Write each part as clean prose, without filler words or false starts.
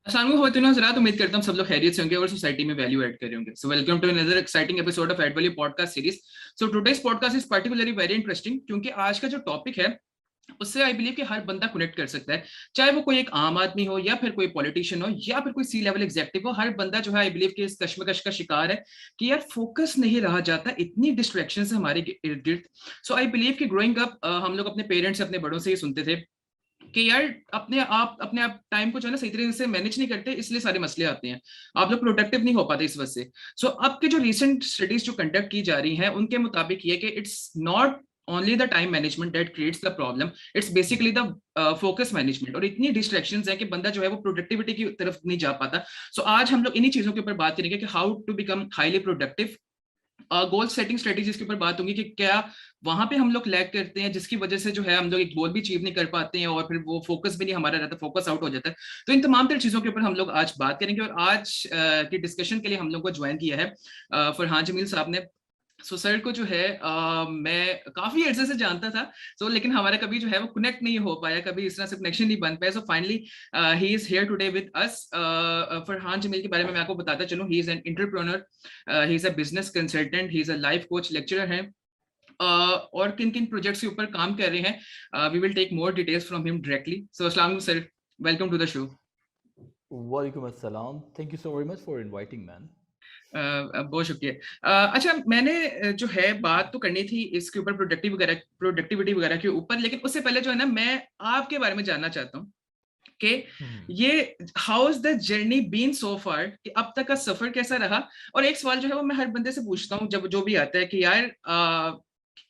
अस्सलाम वालेकुम हज़रात, उम्मीद करता हूँ सब लोग खैरियत से होंगे और सोसाइटी में वैल्यू ऐड कर रहे होंगे। So welcome to another exciting episode of add value podcast series. So today's podcast is particularly very interesting क्योंकि आज का जो टॉपिक है उससे आई बिलीव कि हर बंदा कनेक्ट कर सकता है, चाहे वो कोई एक आम आदमी हो या फिर कोई पॉलिटिशियन हो या फिर कोई सी लेवल एग्जेक्टिव हो। हर बंदा जो है आई बिलीव कि इस कश्मकश का शिकार है कि यार फोकस नहीं रहा जाता, इतनी डिस्ट्रैक्शन है हमारे इर्द गिर्द। सो आई बिलीव कि ग्रोइंग अप हम लोग अपने पेरेंट्स से अपने बड़ों से ही सुनते थे कि यार अपने आप टाइम को जो है ना सही तरीके से मैनेज नहीं करते, इसलिए सारे मसले आते हैं। आप लोग प्रोडक्टिव नहीं हो पाते इस वजह से। सो अब के जो रिसेंट स्टडीज जो कंडक्ट की जा रही हैं उनके मुताबिक ये कि it's not only the time management that creates the problem, it's basically the focus management. और इतनी डिस्ट्रैक्शंस है कि बंदा जो है वो प्रोडक्टिविटी की तरफ नहीं जा पाता। सो आज हम लोग इन्हीं चीजों के ऊपर बात करेंगे कि how to become highly productive. Goal setting strategies के ऊपर बात होगी कि क्या वहां पे हम लोग लैग करते हैं जिसकी वजह से जो है हम लोग एक गोल भी अचीव नहीं कर पाते हैं और फिर वो फोकस भी नहीं हमारा रहता, फोकस आउट हो जाता है। तो इन तमाम तरह चीजों के ऊपर हम लोग आज बात करेंगे और आज की डिस्कशन के लिए हम लोग को ज्वाइन किया है फरहान जमील साहब ने। सो सर को जो है मैं काफी अर्से से जानता था। लेकिन हमारा कभी जो है वो कनेक्ट नहीं हो पाया, कभी इस तरह से कनेक्शन नहीं बन पाया। So finally he is here today with us. Farhan Jameel के बारे में मैं आपको बताता चलूं, he is an entrepreneur, he is a business consultant, he is a life coach, lecturer है। और किन किन प्रोजेक्ट्स के ऊपर काम कर रहे हैं, we will take more details from him directly. So अस्सलाम वालेकुम sir, welcome to the show. Walaikum assalam. Thank you so very much for inviting, man. बहुत शुक्रिया। अच्छा, मैंने जो है बात तो करनी थी इसके ऊपर, प्रोडक्टिविटी वगैरह के ऊपर, लेकिन उससे पहले जो है ना मैं आपके बारे में जानना चाहता हूँ कि Hmm. ये how is the journey been so far, कि अब तक का सफर कैसा रहा। और एक सवाल जो है वो मैं हर बंदे से पूछता हूँ जब जो भी आता है कि यार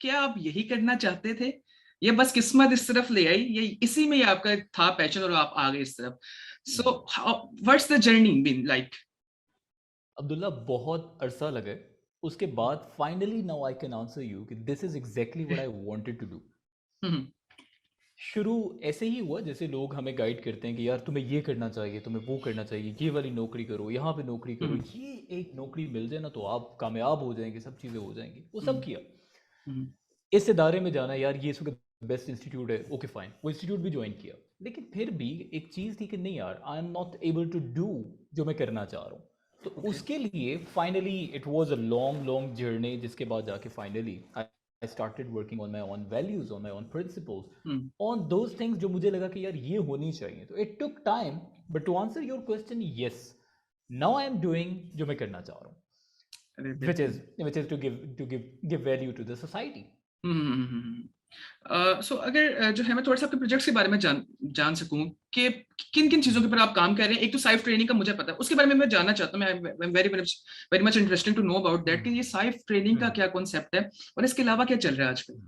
क्या आप यही करना चाहते थे, ये बस किस्मत इस तरफ ले आई, ये इसी में ही आपका था पैशन और आप आ गए इस तरफ। So Hmm. What's the journey been like? Abdullah बहुत अरसा लगे उसके बाद finally now I can answer you कि this is exactly what I wanted to do. Hmm. शुरू ऐसे ही हुआ जैसे लोग हमें गाइड करते हैं कि यार तुम्हें ये करना चाहिए, तुम्हें वो करना चाहिए, ये वाली नौकरी करो, यहाँ पे नौकरी करो, हम्म। ये एक नौकरी मिल जाए ना तो आप कामयाब हो जाएंगे, सब चीज़ें हो जाएंगी, वो सब किया। हम्म। इस इदारे में जाना, यार ये इसका बेस्ट इंस्टीट्यूट है, ओके फाइन, वो इंस्टीट्यूट भी ज्वाइन किया। लेकिन फिर भी एक चीज़ थी कि नहीं यार, I am not able to do जो मैं करना चाह रहा हूँ। तो ओके। उसके लिए finally it was a long long journey, जिसके बाद जाके finally I started working on my own values, on my own principles, hmm. On those things जो मुझे लगा कि यार ये होनी चाहिए। तो it took time, but to answer your question, yes, now I am doing जो मैं करना चाह रहा हूँ, अरे विच बेहतरीन। Is which is to give value to the society. अगर जो है मैं थोड़ा सा आपके प्रोजेक्ट्स के बारे में जान जान सकूं कि किन किन चीजों के ऊपर आप काम कर रहे हैं। एक तो साइफ ट्रेनिंग का मुझे पता है, उसके बारे में मैं जानना चाहता हूँ। मैं very much interesting to know about that कि ये साइफ ट्रेनिंग का क्या कॉन्सेप्ट है और इसके अलावा क्या चल रहा है आजकल।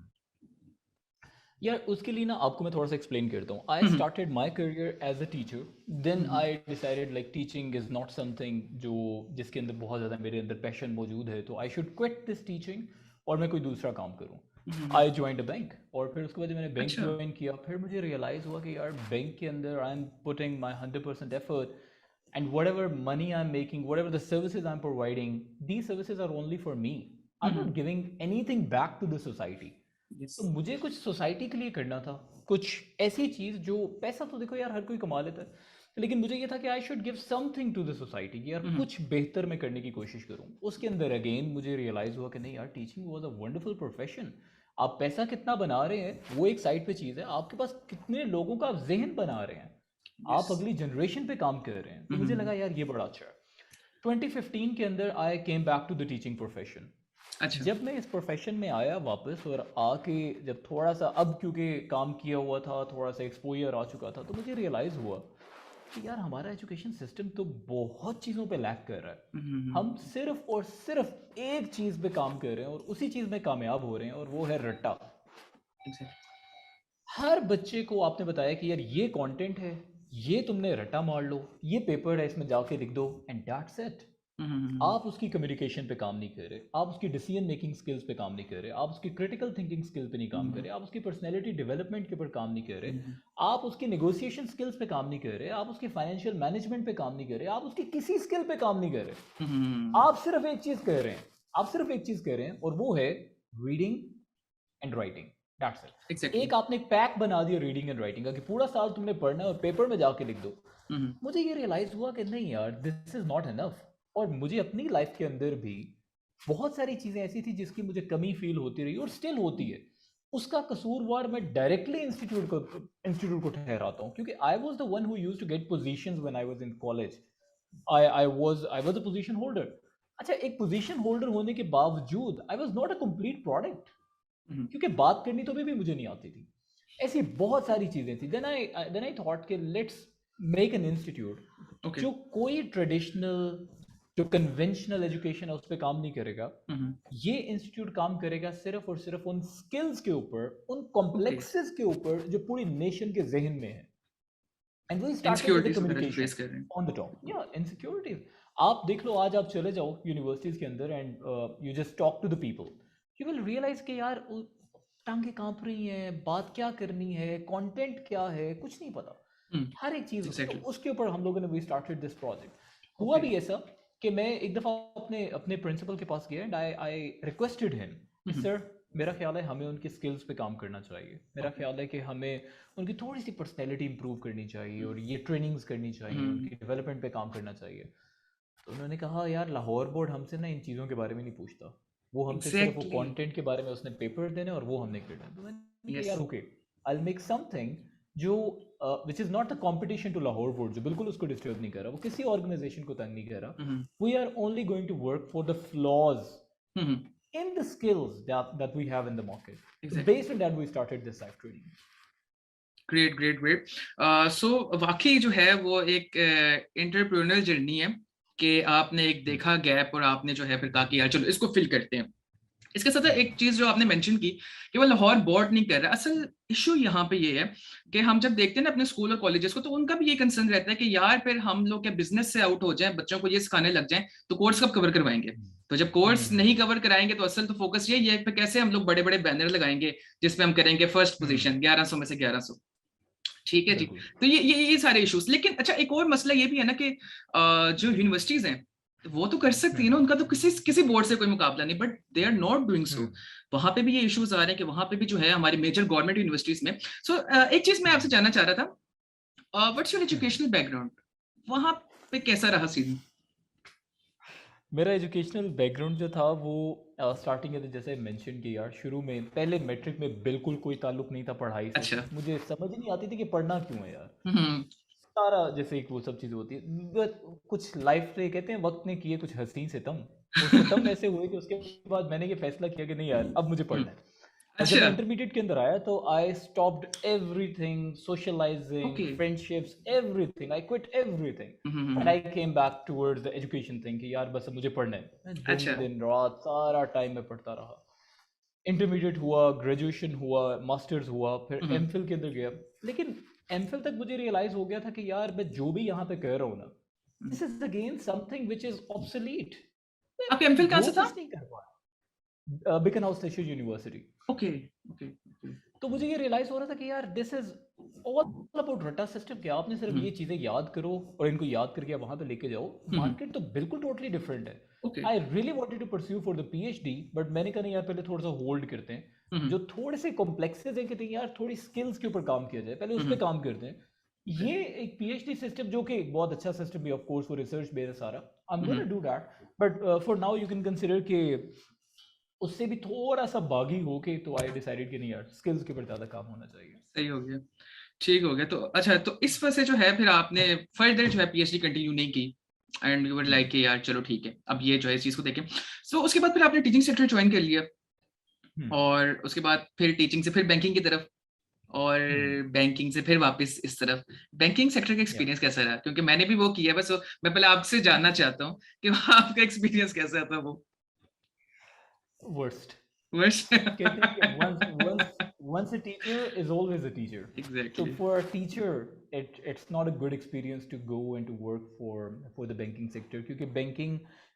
यार उसके लिए ना आपको मैं थोड़ा सा एक्सप्लेन करता हूँ। I hmm. Started my career as a teacher, then hmm. I decided like teaching is not something जो जिसके अंदर बहुत ज़्यादा मेरे अंदर पैशन मौजूद है, तो I should quit this teaching और मैं कोई दूसरा काम करूँ। हम्म। आई ज्वाइंट अ बैंक, और फिर उसके बाद जब मैंने बैंक अच्छा। ज्वाइन किया, फिर मुझे रियलाइज़ हुआ कि यार बैंक के अंदर I am putting my 100% effort, and whatever money I'm making, whatever the services I'm providing, these services are only for me. I'm not hmm. giving anything back to the society. Yes. तो मुझे कुछ society के लिए करना था, कुछ ऐसी चीज़ जो, पैसा तो देखो यार हर कोई कमा लेता है, लेकिन मुझे ये था कि I should give something to the society, कि यार हम्म। कुछ बेहतर मैं करने की कोशिश करूँ। उसके अंदर अगेन मुझे रियलाइज़ हुआ कि नहीं यार, teaching was a wonderful profession. आप पैसा कितना बना रहे हैं वो एक साइड पे चीज़ है, आपके पास कितने लोगों का आप जहन बना रहे हैं, यस। आप अगली जनरेशन पे काम कर रहे हैं। तो मुझे हम्म। लगा यार ये बड़ा अच्छा है। 2015 के अंदर I came back to the teaching profession. अच्छा। जब मैं इस प्रोफेशन में आया वापस, और आके जब थोड़ा सा, अब क्योंकि काम किया हुआ था, थोड़ा सा एक्सपोजर आ चुका था, तो मुझे रियलाइज़ हुआ कि यार हमारा एजुकेशन सिस्टम तो बहुत चीज़ों पे लैक कर रहा है। हम हम्म। सिर्फ और सिर्फ एक चीज़ पे काम कर रहे हैं और उसी चीज़ में कामयाब हो रहे हैं, और वो है रट्टा। एग्जैक्ट। हर बच्चे को आपने बताया कि यार ये कंटेंट है, ये तुमने रट्टा मार लो, ये पेपर है, इसमें जाके लिख दो, एंड दैट्स इट। हम्म। आप उसकी कम्युनिकेशन पे काम नहीं कर रहे, आप उसकी डिसीजन मेकिंग स्किल्स पे काम नहीं कर रहे, आप उसकी क्रिटिकल थिंकिंग स्किल पे नहीं काम कर हम्म। रहे, आप उसकी पर्सनैलिटी डेवलपमेंट के ऊपर काम नहीं कर रहे, हम्म। आप उसकी नेगोशिएशन स्किल्स पे काम नहीं कर रहे, आप उसकी फाइनेंशियल मैनेजमेंट पे काम नहीं कर रहे, आप उसकी किसी स्किल पे काम नहीं कर रहे। हम्म। आप सिर्फ एक चीज़ कर रहे हैं, आप सिर्फ एक चीज़ कर रहे हैं, और वो है reading and writing. That's it. Exactly. एक आपने पैक बना दिया रीडिंग एंड राइटिंग का कि पूरा साल तुमने पढ़ना है और पेपर में जाके लिख दो। हम्म। मुझे ये रियलाइज हुआ कि नहीं यार, दिस इज नॉट इनफ। और मुझे अपनी लाइफ के अंदर भी बहुत सारी चीज़ें ऐसी थी जिसकी मुझे कमी फील होती रही और स्टिल होती है। उसका कसूरवार मैं डायरेक्टली इंस्टीट्यूट को ठहराता हूँ, क्योंकि I was the one who use to get position when I was in college. I was a position holder. अच्छा, एक पोजीशन होल्डर होने के बावजूद I was not a complete product, क्योंकि बात करनी तो भी मुझे नहीं आती थी। ऐसी बहुत सारी चीज़ें थी। देन आई थॉट कि let's make an institute okay. जो कोई ट्रेडिशनल, जो कन्वेंशनल एजुकेशन है उस पर काम नहीं करेगा। ये इंस्टीट्यूट काम करेगा सिर्फ और सिर्फ उन स्किल्स के ऊपर, उन ओके। कॉम्प्लेक्सेस के ऊपर जो पूरी नेशन के जहन में है। And we started with the insecurities वगैरह जो कम्युनिकेशन फेस कर रहे हैं। On the top. या इनसिक्योरिटीज, आप देख लो, आज आप चले जाओ यूनिवर्सिटीज के अंदर and you just talk to the people, you will realise कि यार टांगे कांप रही हैं, बात क्या करनी है, कंटेंट क्या है, कुछ नहीं पता। हर एक चीज़, तो एग्जैक्टली। उसके ऊपर हम लोगों ने वी स्टार्टेड दिस प्रोजेक्ट। हुआ ओके। भी ऐसा कि मैं एक दफ़ा अपने अपने प्रिंसिपल के पास गया एंड आई रिक्वेस्टेड हिम कि सर, मेरा ख्याल है हमें उनकी स्किल्स पे काम करना चाहिए। मेरा ओके। ख्याल है कि हमें उनकी थोड़ी सी पर्सनैलिटी इंप्रूव करनी चाहिए और ये ट्रेनिंग्स करनी चाहिए, उनकी डेवलपमेंट पे काम करना चाहिए। तो उन्होंने कहा, यार लाहौर बोर्ड हमसे ना इन चीज़ों के बारे में नहीं पूछता, वो हमसे सिर्फ वो एग्जैक्टली। कंटेंट के बारे में उसने पेपर देने और वो हमने करना है। तो मैंने कहा यस। यार okay, I will make something जो which is not the competition to Lahore board, जो बिल्कुल उसको डिस्टर्ब नहीं कर रहा, वो किसी ऑर्गेनाइजेशन को तंग नहीं कर रहा। We are only going to work for the flaws in the skills that we have in the market. So exactly. based on that, we started this act training. Great great great. So वाकई जो है वो एक entrepreneurial journey है कि आपने एक देखा गैप और आपने जो है फिर कहा कि यार चलो इसको फिल करते हैं। इसके साथ एक चीज जो आपने मेंशन की कि वो लाहौर बोर्ड नहीं कर रहा, असल इशू यहाँ पे ये है कि हम जब देखते हैं ना अपने स्कूल और कॉलेजेस को, तो उनका भी ये कंसर्न रहता है कि यार फिर हम लोग क्या बिजनेस से आउट हो जाएं, बच्चों को ये सिखाने लग जाएं, तो कोर्स कब कवर करवाएंगे। तो जब कोर्स नहीं कवर कराएंगे तो असल तो फोकस यही है कि कैसे हम लोग बड़े बड़े बैनर लगाएंगे जिसमें हम करेंगे फर्स्ट पोजीशन 1100 में से 1100। ठीक है जी। बिल्कुल। तो ये सारे इश्यूज। लेकिन अच्छा, एक और मसला ये भी है ना कि जो यूनिवर्सिटीज हैं वो तो कर सकती है ना, उनका तो किसी किसी बोर्ड से कोई मुकाबला नहीं, but they are not doing so. वहां पे भी ये इश्यूज आ रहे हैं कि वहां पे भी जो है हमारी मेजर गवर्नमेंट यूनिवर्सिटीज में। सो एक चीज मैं आपसे जानना चाह रहा था, व्हाट्स योर एजुकेशनल बैकग्राउंड, वहां पे कैसा रहा सीन? मेरा एजुकेशनल बैकग्राउंड जो था वो स्टार्टिंग के जैसे मेंशन किया यार, शुरू में पहले मैट्रिक में बिल्कुल कोई ताल्लुक नहीं था पढ़ाई से। अच्छा। मुझे समझ नहीं आती थी कि पढ़ना क्यों है यार। हम्म। सारा जैसे एक वो सब चीज़ें होती है, कुछ लाइफ से कहते हैं वक्त ने किए कुछ हसीन सितम, वो सितम ऐसे हुए कि उसके बाद मैंने ये फैसला किया कि नहीं यार, अब मुझे पढ़ना है। और जब अच्छा। मैं इंटरमीडिएट के अंदर आया तो I stopped everything, socialising, okay. Friendships, everything, I quit everything and I came back towards the education thing कि यार बस अब मुझे पढ़ना है। मैं दिन अच्छा। दिन रात सारा टाइम में पढ़ता रहा। इंटरमीडिएट हुआ, ग्रेजुएशन हुआ, मास्टर्स हुआ, फिर एमफिल के अंदर गया। लेकिन एमफिल तक मुझे रियलाइज हो गया था कि यार मैं जो भी यहाँ पे कर रहा हूँ ना, this is again something which is obsolete. मैं आपका एमफिल कहाँ ग्रो से था? कुछ नहीं कर पाया। Beaconhouse university. Okay. Okay. तो मुझे ये रियलाइज हो रहा था कि यार दिस इज ऑल अबाउट रटा सिस्टम, कि आपने सिर्फ ये चीज़ें याद करो और इनको याद करके आप वहाँ पे लेके जाओ। मार्केट तो बिल्कुल टोटली डिफरेंट है। Okay. I really wanted to pursue for the PhD, but मैंने कहा नहीं यार, पहले थोड़ा सा होल्ड करते हैं। जो थोड़े से कॉम्प्लेक्सेस है कि नहीं यार, थोड़ी स्किल्स के ऊपर काम किया जाए, पहले उस पर काम करते हैं। ये एक पीएचडी सिस्टम जो कि बहुत अच्छा सिस्टम भी, ऑफ कोर्स वो रिसर्च बेस्ड है सारा, I am gonna do that. But for now you can consider कि उससे भी थोड़ा सा बागी हो के, तो आई डिसाइडेड कि नहीं यार, स्किल्स के ऊपर ज़्यादा काम होना चाहिए। सही हो गया। ठीक हो गया। तो अच्छा, तो इस वजह से जो है फिर आपने फर्दर जो है पीएचडी कंटिन्यू नहीं की एंड यू वर लाइक कि यार चलो ठीक है अब ये जो है इस चीज को देखें। सो उसके बाद फिर आपने टीचिंग सेक्टर ज्वाइन कर लिया और उसके बाद फिर टीचिंग से फिर बैंकिंग की तरफ और बैंकिंग से फिर वापस इस तरफ। बैंकिंग सेक्टर का या एक्सपीरियंस कैसा रहा? क्योंकि मैंने भी वो किया है, बस मैं पहले आपसे जानना चाहता हूँ कि आपका एक्सपीरियंस कैसा था वो। वर्स्ट। वर्ष। कहते हैं कि once a teacher is always a teacher. So exactly. for a teacher, it's not a good experience to go and to work for the banking sector, क्योंकि banking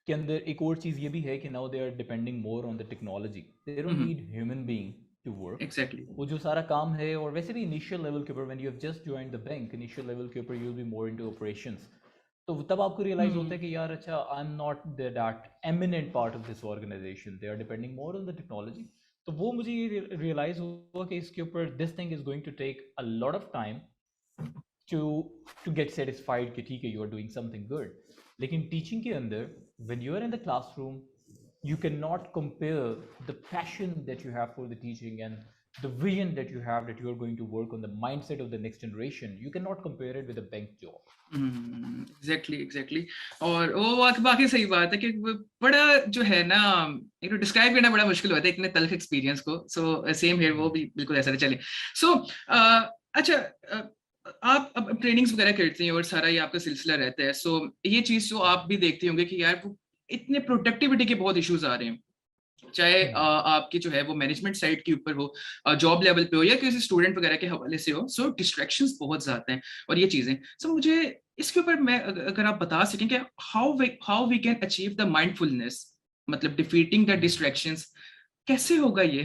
के अंदर एक और चीज़ ये भी है कि now they are depending more on the technology. They don't need human being to work. Exactly. वो जो सारा काम है, और वैसे भी initial level के ऊपर when you have just joined the bank, initial level के ऊपर you'll be more into operations. तो तब आपको रियलाइज होता है कि यार अच्छा, I am not that eminent part of this organisation, they are depending more on the technology. तो वो मुझे ये रियलाइज हुआ कि इसके ऊपर this thing is going to take a lot of time to to get satisfied कि ठीक है you are doing something good. लेकिन टीचिंग के अंदर when you are in the classroom you cannot compare the passion that you have for the teaching and the vision that you have that you are going to work on the mindset of the next generation. You cannot compare it with a bank job. Exactly. और वो बाकी सही बात है कि बड़ा जो है ना, एक डिस्क्राइब करना बड़ा मुश्किल होता है इतने तल्ख एक्सपीरियंस को. सो सेम हियर, वो भी बिल्कुल ऐसा चले. सो अच्छा, आप अब ट्रेनिंग्स वगैरह करते हैं और सारा ये आपका सिलसिला रहता है. सो ये चीज तो आप भी देखते होंगे कि यार वो इतने प्रोडक्टिविटी के बहुत इश्यूज आ रहे हैं, चाहे आपकी जो है वो मैनेजमेंट साइड के ऊपर हो, जॉब लेवल पे हो, या किसी स्टूडेंट वगैरह के हवाले से हो. सो डिस्ट्रैक्शंस बहुत ज्यादा हैं और ये चीजें. सो मुझे इसके ऊपर मैं अगर आप बता सकें कि how we can achieve the mindfulness, मतलब डिफीटिंग द डिस्ट्रैक्शंस, कैसे होगा ये?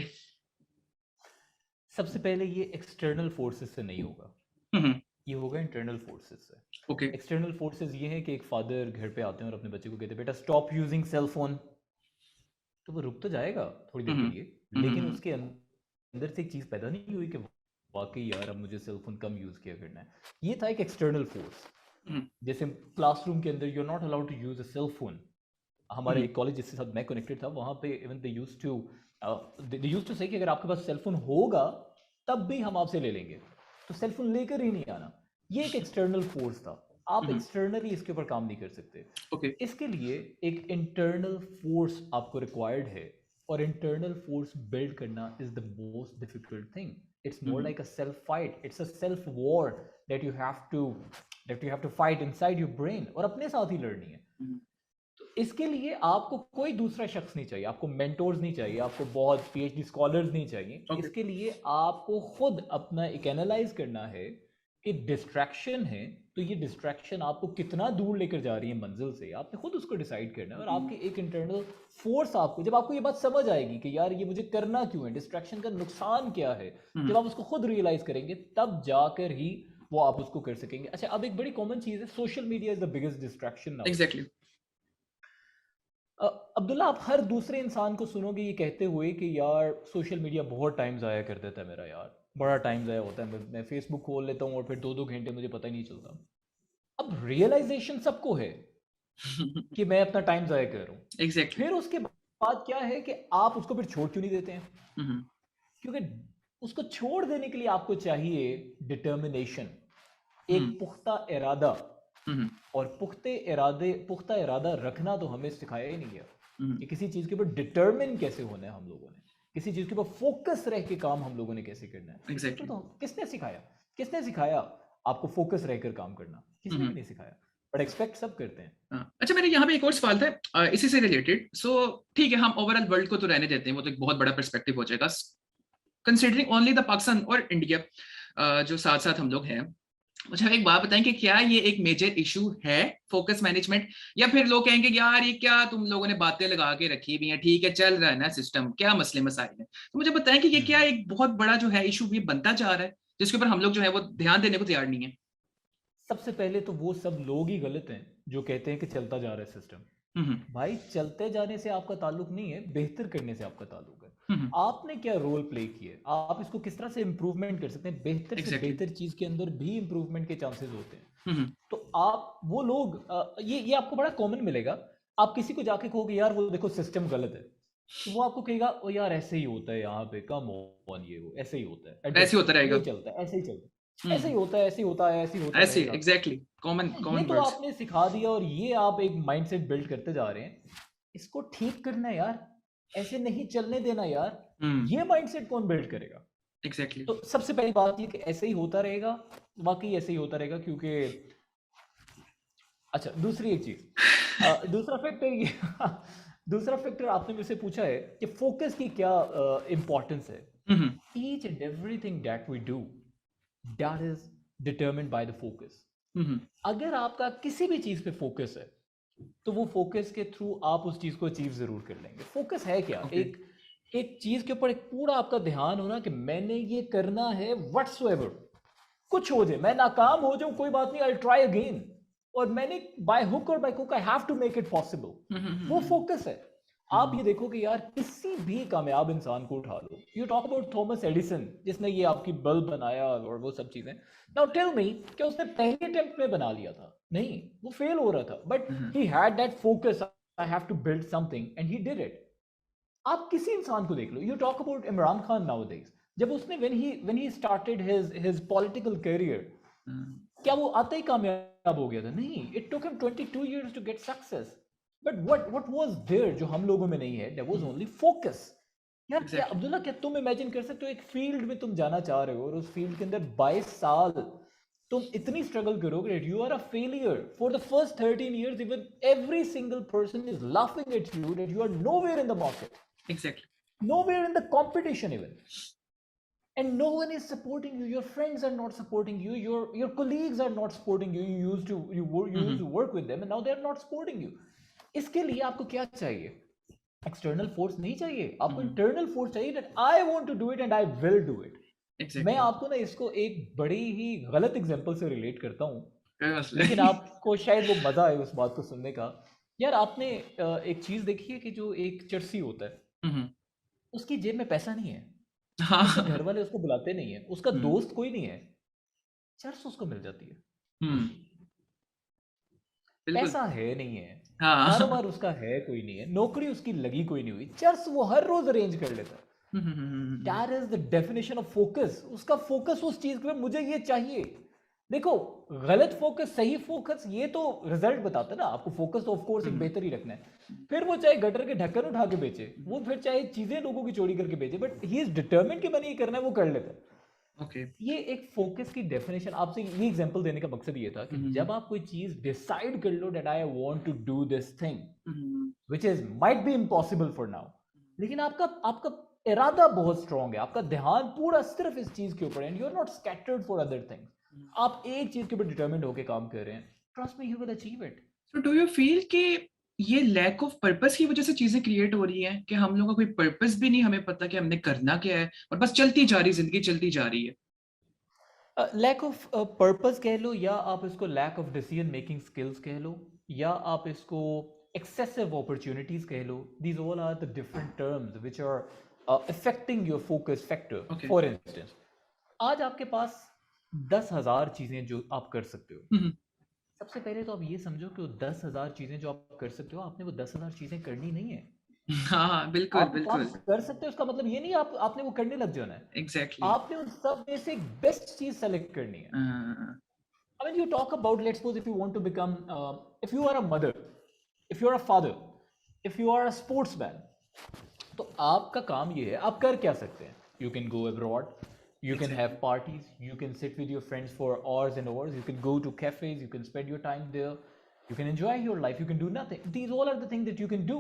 सबसे पहले ये एक्सटर्नल फोर्सेस से नहीं होगा, ये होगा इंटरनल फोर्सेस से. ओके. एक्सटर्नल फोर्सेस ये है कि एक फादर घर पे आते हैं और अपने बच्चे को कहते हैं बेटा स्टॉप यूजिंग सेल फोन. तो वो रुक तो जाएगा थोड़ी देर के लिए, लेकिन उसके अंदर से एक चीज पैदा नहीं हुई कि वाकई यार अब मुझे सेल फोन कम यूज किया करना है. ये था एक एक्सटर्नल फोर्स. जैसे क्लासरूम के अंदर you are not allowed to use a cell phone. हमारे एक कॉलेज जिसके साथ मैं कनेक्टेड था वहां पे इवन दे यूज्ड टू से कि अगर आपके पास सेल फोन होगा तब भी हम आपसे ले लेंगे, तो सेल फोन लेकर ही नहीं आना. ये एक एक्सटर्नल फोर्स था. आप एक्सटर्नली इसके ऊपर काम नहीं कर सकते. Okay. इसके लिए एक इंटरनल फोर्स आपको रिक्वायर्ड है, और इंटरनल फोर्स बिल्ड करना is the most difficult thing. It's more like a self fight. It's a self war that you have to fight inside your brain, और अपने साथ ही लड़नी है. तो इसके लिए आपको कोई दूसरा शख्स नहीं चाहिए, आपको मेंटोर्स नहीं चाहिए, आपको बहुत पीएचडी स्कॉलर्स नहीं चाहिए. Okay. इसके लिए आपको खुद अपना एक एनालाइज करना है कि डिस्ट्रैक्शन है तो ये डिस्ट्रैक्शन आपको कितना दूर लेकर जा रही है मंजिल से, आपने खुद उसको डिसाइड करना है. और आपकी एक इंटरनल फोर्स, आपको जब आपको ये बात समझ आएगी कि यार ये मुझे करना क्यों है, डिस्ट्रैक्शन का नुकसान क्या है, जब आप उसको खुद रियलाइज करेंगे तब जाकर ही वो आप उसको कर सकेंगे. अच्छा, अब एक बड़ी कॉमन चीज है, social media is the biggest distraction now. Exactly. Abdullah, आप हर दूसरे इंसान को सुनोगे ये कहते हुए कि यार सोशल मीडिया बहुत टाइम ज़ाया कर देता है मेरा, यार बड़ा टाइम ज़ाया होता है, मैं फेसबुक खोल लेता हूँ और फिर 2-2 घंटे मुझे पता ही नहीं चलता. अब रियलाइजेशन सबको है कि मैं अपना टाइम ज़ाया कर रहा हूँ. एग्जैक्टली. फिर उसके बाद क्या है कि आप उसको फिर छोड़ क्यों नहीं देते हैं? क्योंकि उसको छोड़ देने के लिए आपको चाहिए डिटर्मिनेशन, एक पुख्ता इरादा. और पुख्ता इरादा रखना तो हमें सिखाया ही नहीं गया कि किसी चीज के ऊपर डिटर्मिन कैसे होना है हम लोगों ने, किसी चीज के ऊपर फोकस रह के काम हम लोगों ने कैसे करना है. Exactly. तो किसने सिखाया आपको फोकस रहकर काम करना? किसी ने भी नहीं सिखाया, बट एक्सपेक्ट सब करते हैं. अच्छा, मेरे यहाँ पे एक और सवाल था इसी से रिलेटेड. सो ठीक है, हम ओवरऑल वर्ल्ड को तो रहने देते हैं, वो तो एक बहुत बड़ा पर्सपेक्टिव हो जाएगा. कंसिडरिंग ओनली द पाकिस्तान और इंडिया जो साथ साथ हम लोग हैं, मुझे एक बात बताएं कि क्या ये एक मेजर इशू है फोकस मैनेजमेंट, या फिर लोग कहेंगे यार ये क्या तुम लोगों ने बातें लगा के रखी हुई हैं, ठीक है चल रहा है ना सिस्टम, क्या मसले मसाइल हैं. तो मुझे बताएं कि ये क्या एक बहुत बड़ा जो है इशू ये बनता जा रहा है जिसके ऊपर हम लोग जो है वो ध्यान देने को तैयार नहीं है. सबसे पहले तो वो सब लोग ही गलत हैं जो कहते हैं कि चलता जा रहा है सिस्टम. भाई, चलते जाने से आपका ताल्लुक नहीं है, बेहतर करने से आपका ताल्लुक है. आपने क्या रोल प्ले किया, आप इसको किस तरह से इंप्रूवमेंट कर सकते हैं. बेहतर से बेहतर चीज के अंदर भी इंप्रूवमेंट के चांसेस होते हैं. तो आप वो लोग, ये आपको बड़ा कॉमन मिलेगा. आप किसी को जाके कहोगे यार वो देखो सिस्टम गलत है, तो वो आपको कहेगा ओ यार ऐसे ही होता है यहाँ पे, कम ऑन, ये वो ऐसे ही होता है, ऐसे होता रहेगा, चलता है, ऐसे ही चलता है, ऐसे ही होता है, ऐसे ही होता है, ऐसे ही होता है, ऐसे एग्जैक्टली कॉमन ये तो आपने सिखा दिया और ये आप एक माइंडसेट बिल्ड करते जा रहे हैं. इसको ठीक करना है यार, ऐसे नहीं चलने देना यार. ये माइंडसेट कौन बिल्ड करेगा? एग्जैक्टली. तो सबसे पहली बात ये कि ऐसे ही होता रहेगा, वाकई ऐसे ही होता रहेगा. क्योंकि अच्छा, दूसरी एक चीज, दूसरा फैक्टर आपने मुझसे पूछा है कि फोकस की क्या इंपॉर्टेंस है. Each and everything that we do, that is determined by the focus. अगर आपका किसी भी चीज पे फोकस है तो वो फोकस के थ्रू आप उस चीज को अचीव जरूर कर लेंगे. फोकस है क्या? एक चीज के ऊपर एक पूरा आपका ध्यान होना कि मैंने ये करना है, व्हाटसोएवर कुछ हो जाए, मैं नाकाम हो जाऊं कोई बात नहीं, आई ट्राई अगेन, और मैंने बाय हुक और by crook I have to make it possible. वो फोकस है. आप ये देखो कि यार किसी भी कामयाब इंसान को उठा लो, you talk about Thomas Edison जिसने ये आपकी बल्ब बनाया और वो सब चीजें, नाउ टेल मी क्या उसने पहले अटेम्प्ट में बना लिया था? नहीं, वो फेल हो रहा था, but he had that focus, I have to build something and he did it. आप किसी इंसान को देख लो, you talk about Imran Khan nowadays, जब उसने when he started his political career, क्या वो आते ही कामयाब हो गया था? नहीं, it took him 22 years to get success. But what was there जो हम लोगों में नहीं है? There was only focus. यार क्या Exactly. अब्दुल्ला, क्या तुम इमेजिन कर सकते हो एक फील्ड में तुम जाना चाह रहे हो और उस फील्ड के अंदर 22 साल तुम इतनी स्ट्रगल करोगे, you are a failure for the first 13 years, even every single person is laughing at you that you are nowhere in the market, Exactly. nowhere in the competition even, and no one is supporting you, your friends are not supporting you, your colleagues are not supporting you, you used to work with them and now they are not supporting you. इसके लिए आपको क्या चाहिए? External force नहीं चाहिए, आपको internal force चाहिए, that I want to do it and I will do it. Exactly. मैं आपको ना इसको एक बड़ी ही गलत एग्जांपल से रिलेट करता हूँ, कोई मसला लेकिन नहीं। आपको शायद वो मजा आए उस बात को सुनने का। यार आपने एक चीज देखी है कि जो एक चरसी होता है, उसकी जेब में पैसा नहीं है, उसके घर हाँ। वाले उसको बुलाते नहीं है, उसका हम्म, दोस्त कोई नहीं है, चर्च उसको मिल जाती है। हम्म, बिल्कुल। पैसा है नहीं है, हाँ। कारोबार उसका है कोई नहीं है, नौकरी उसकी लगी कोई नहीं हुई, चर्च वो हर रोज अरेंज कर लेता है। That is the definition of focus. उसका फोकस उस चीज पे, मुझे ये चाहिए। देखो, गलत फोकस सही फोकस ये तो रिजल्ट बताता है ना आपको। फोकस तो ऑफ कोर्स एक बेहतर ही रखना है, फिर वो चाहे गटर के ढक्कन उठा के बेचे, वो फिर चाहे चीजें लोगों की चोरी करके बेचे, बट ही इज डिटर्मिन्ड कि मैंने ये करना है, वो कर लेता है। ओके। ये एक फोकस की डेफिनेशन, आपसे ये एग्जांपल देने का मकसद ये था कि जब आप कोई चीज डिसाइड कर लो that I want to do this thing which is might be impossible for now, लेकिन आपका आपका इरादा बहुत स्ट्रांग है, आपका ध्यान पूरा सिर्फ इस चीज के ऊपर है, and you are not scattered for other things, आप एक चीज के ऊपर डिटरमिन्ड होकर काम कर रहे हैं, trust me you will achieve it. So do you feel कि ये लैक ऑफ पर्पस की वजह से चीजें क्रिएट हो रही हैं कि हम लोगों का कोई पर्पस भी नहीं, हमें पता कि हमने करना क्या है और बस चलती जा रही, जिंदगी चलती जा रही है? लैक ऑफ पर्पस कह लो, या आप इसको lack of decision making skills कह लो, या आप इसको एक्सेसिव अपॉर्चुनिटीज कह लो, these all are the different terms which are affecting your focus factor. Okay. For instance, आज आपके पास 10,000 चीजें जो आप कर सकते हो, हम्म, सबसे पहले तो आप ये समझो कि वो 10,000 चीजें जो आप कर सकते हो, आपने वो 10,000 चीजें करनी नहीं है। हाँ हाँ, बिल्कुल आप बिल्कुल। कर सकते हो, उसका मतलब ये नहीं आपने वो करने लग जाना है, एग्जैक्टली। आपने उन सब में से बेस्ट चीज सेलेक्ट करनी है। I mean, you talk about, let's suppose if you want to become, if you are a mother, if you are a father, if you are a sportsman, तो आपका काम ये है, आप कर क्या सकते हैं? You can go abroad, you can have parties, you can sit with your friends for hours and hours, you can go to cafes, you can spend your time there, you can enjoy your life, you can do nothing. These all are the things that you can do.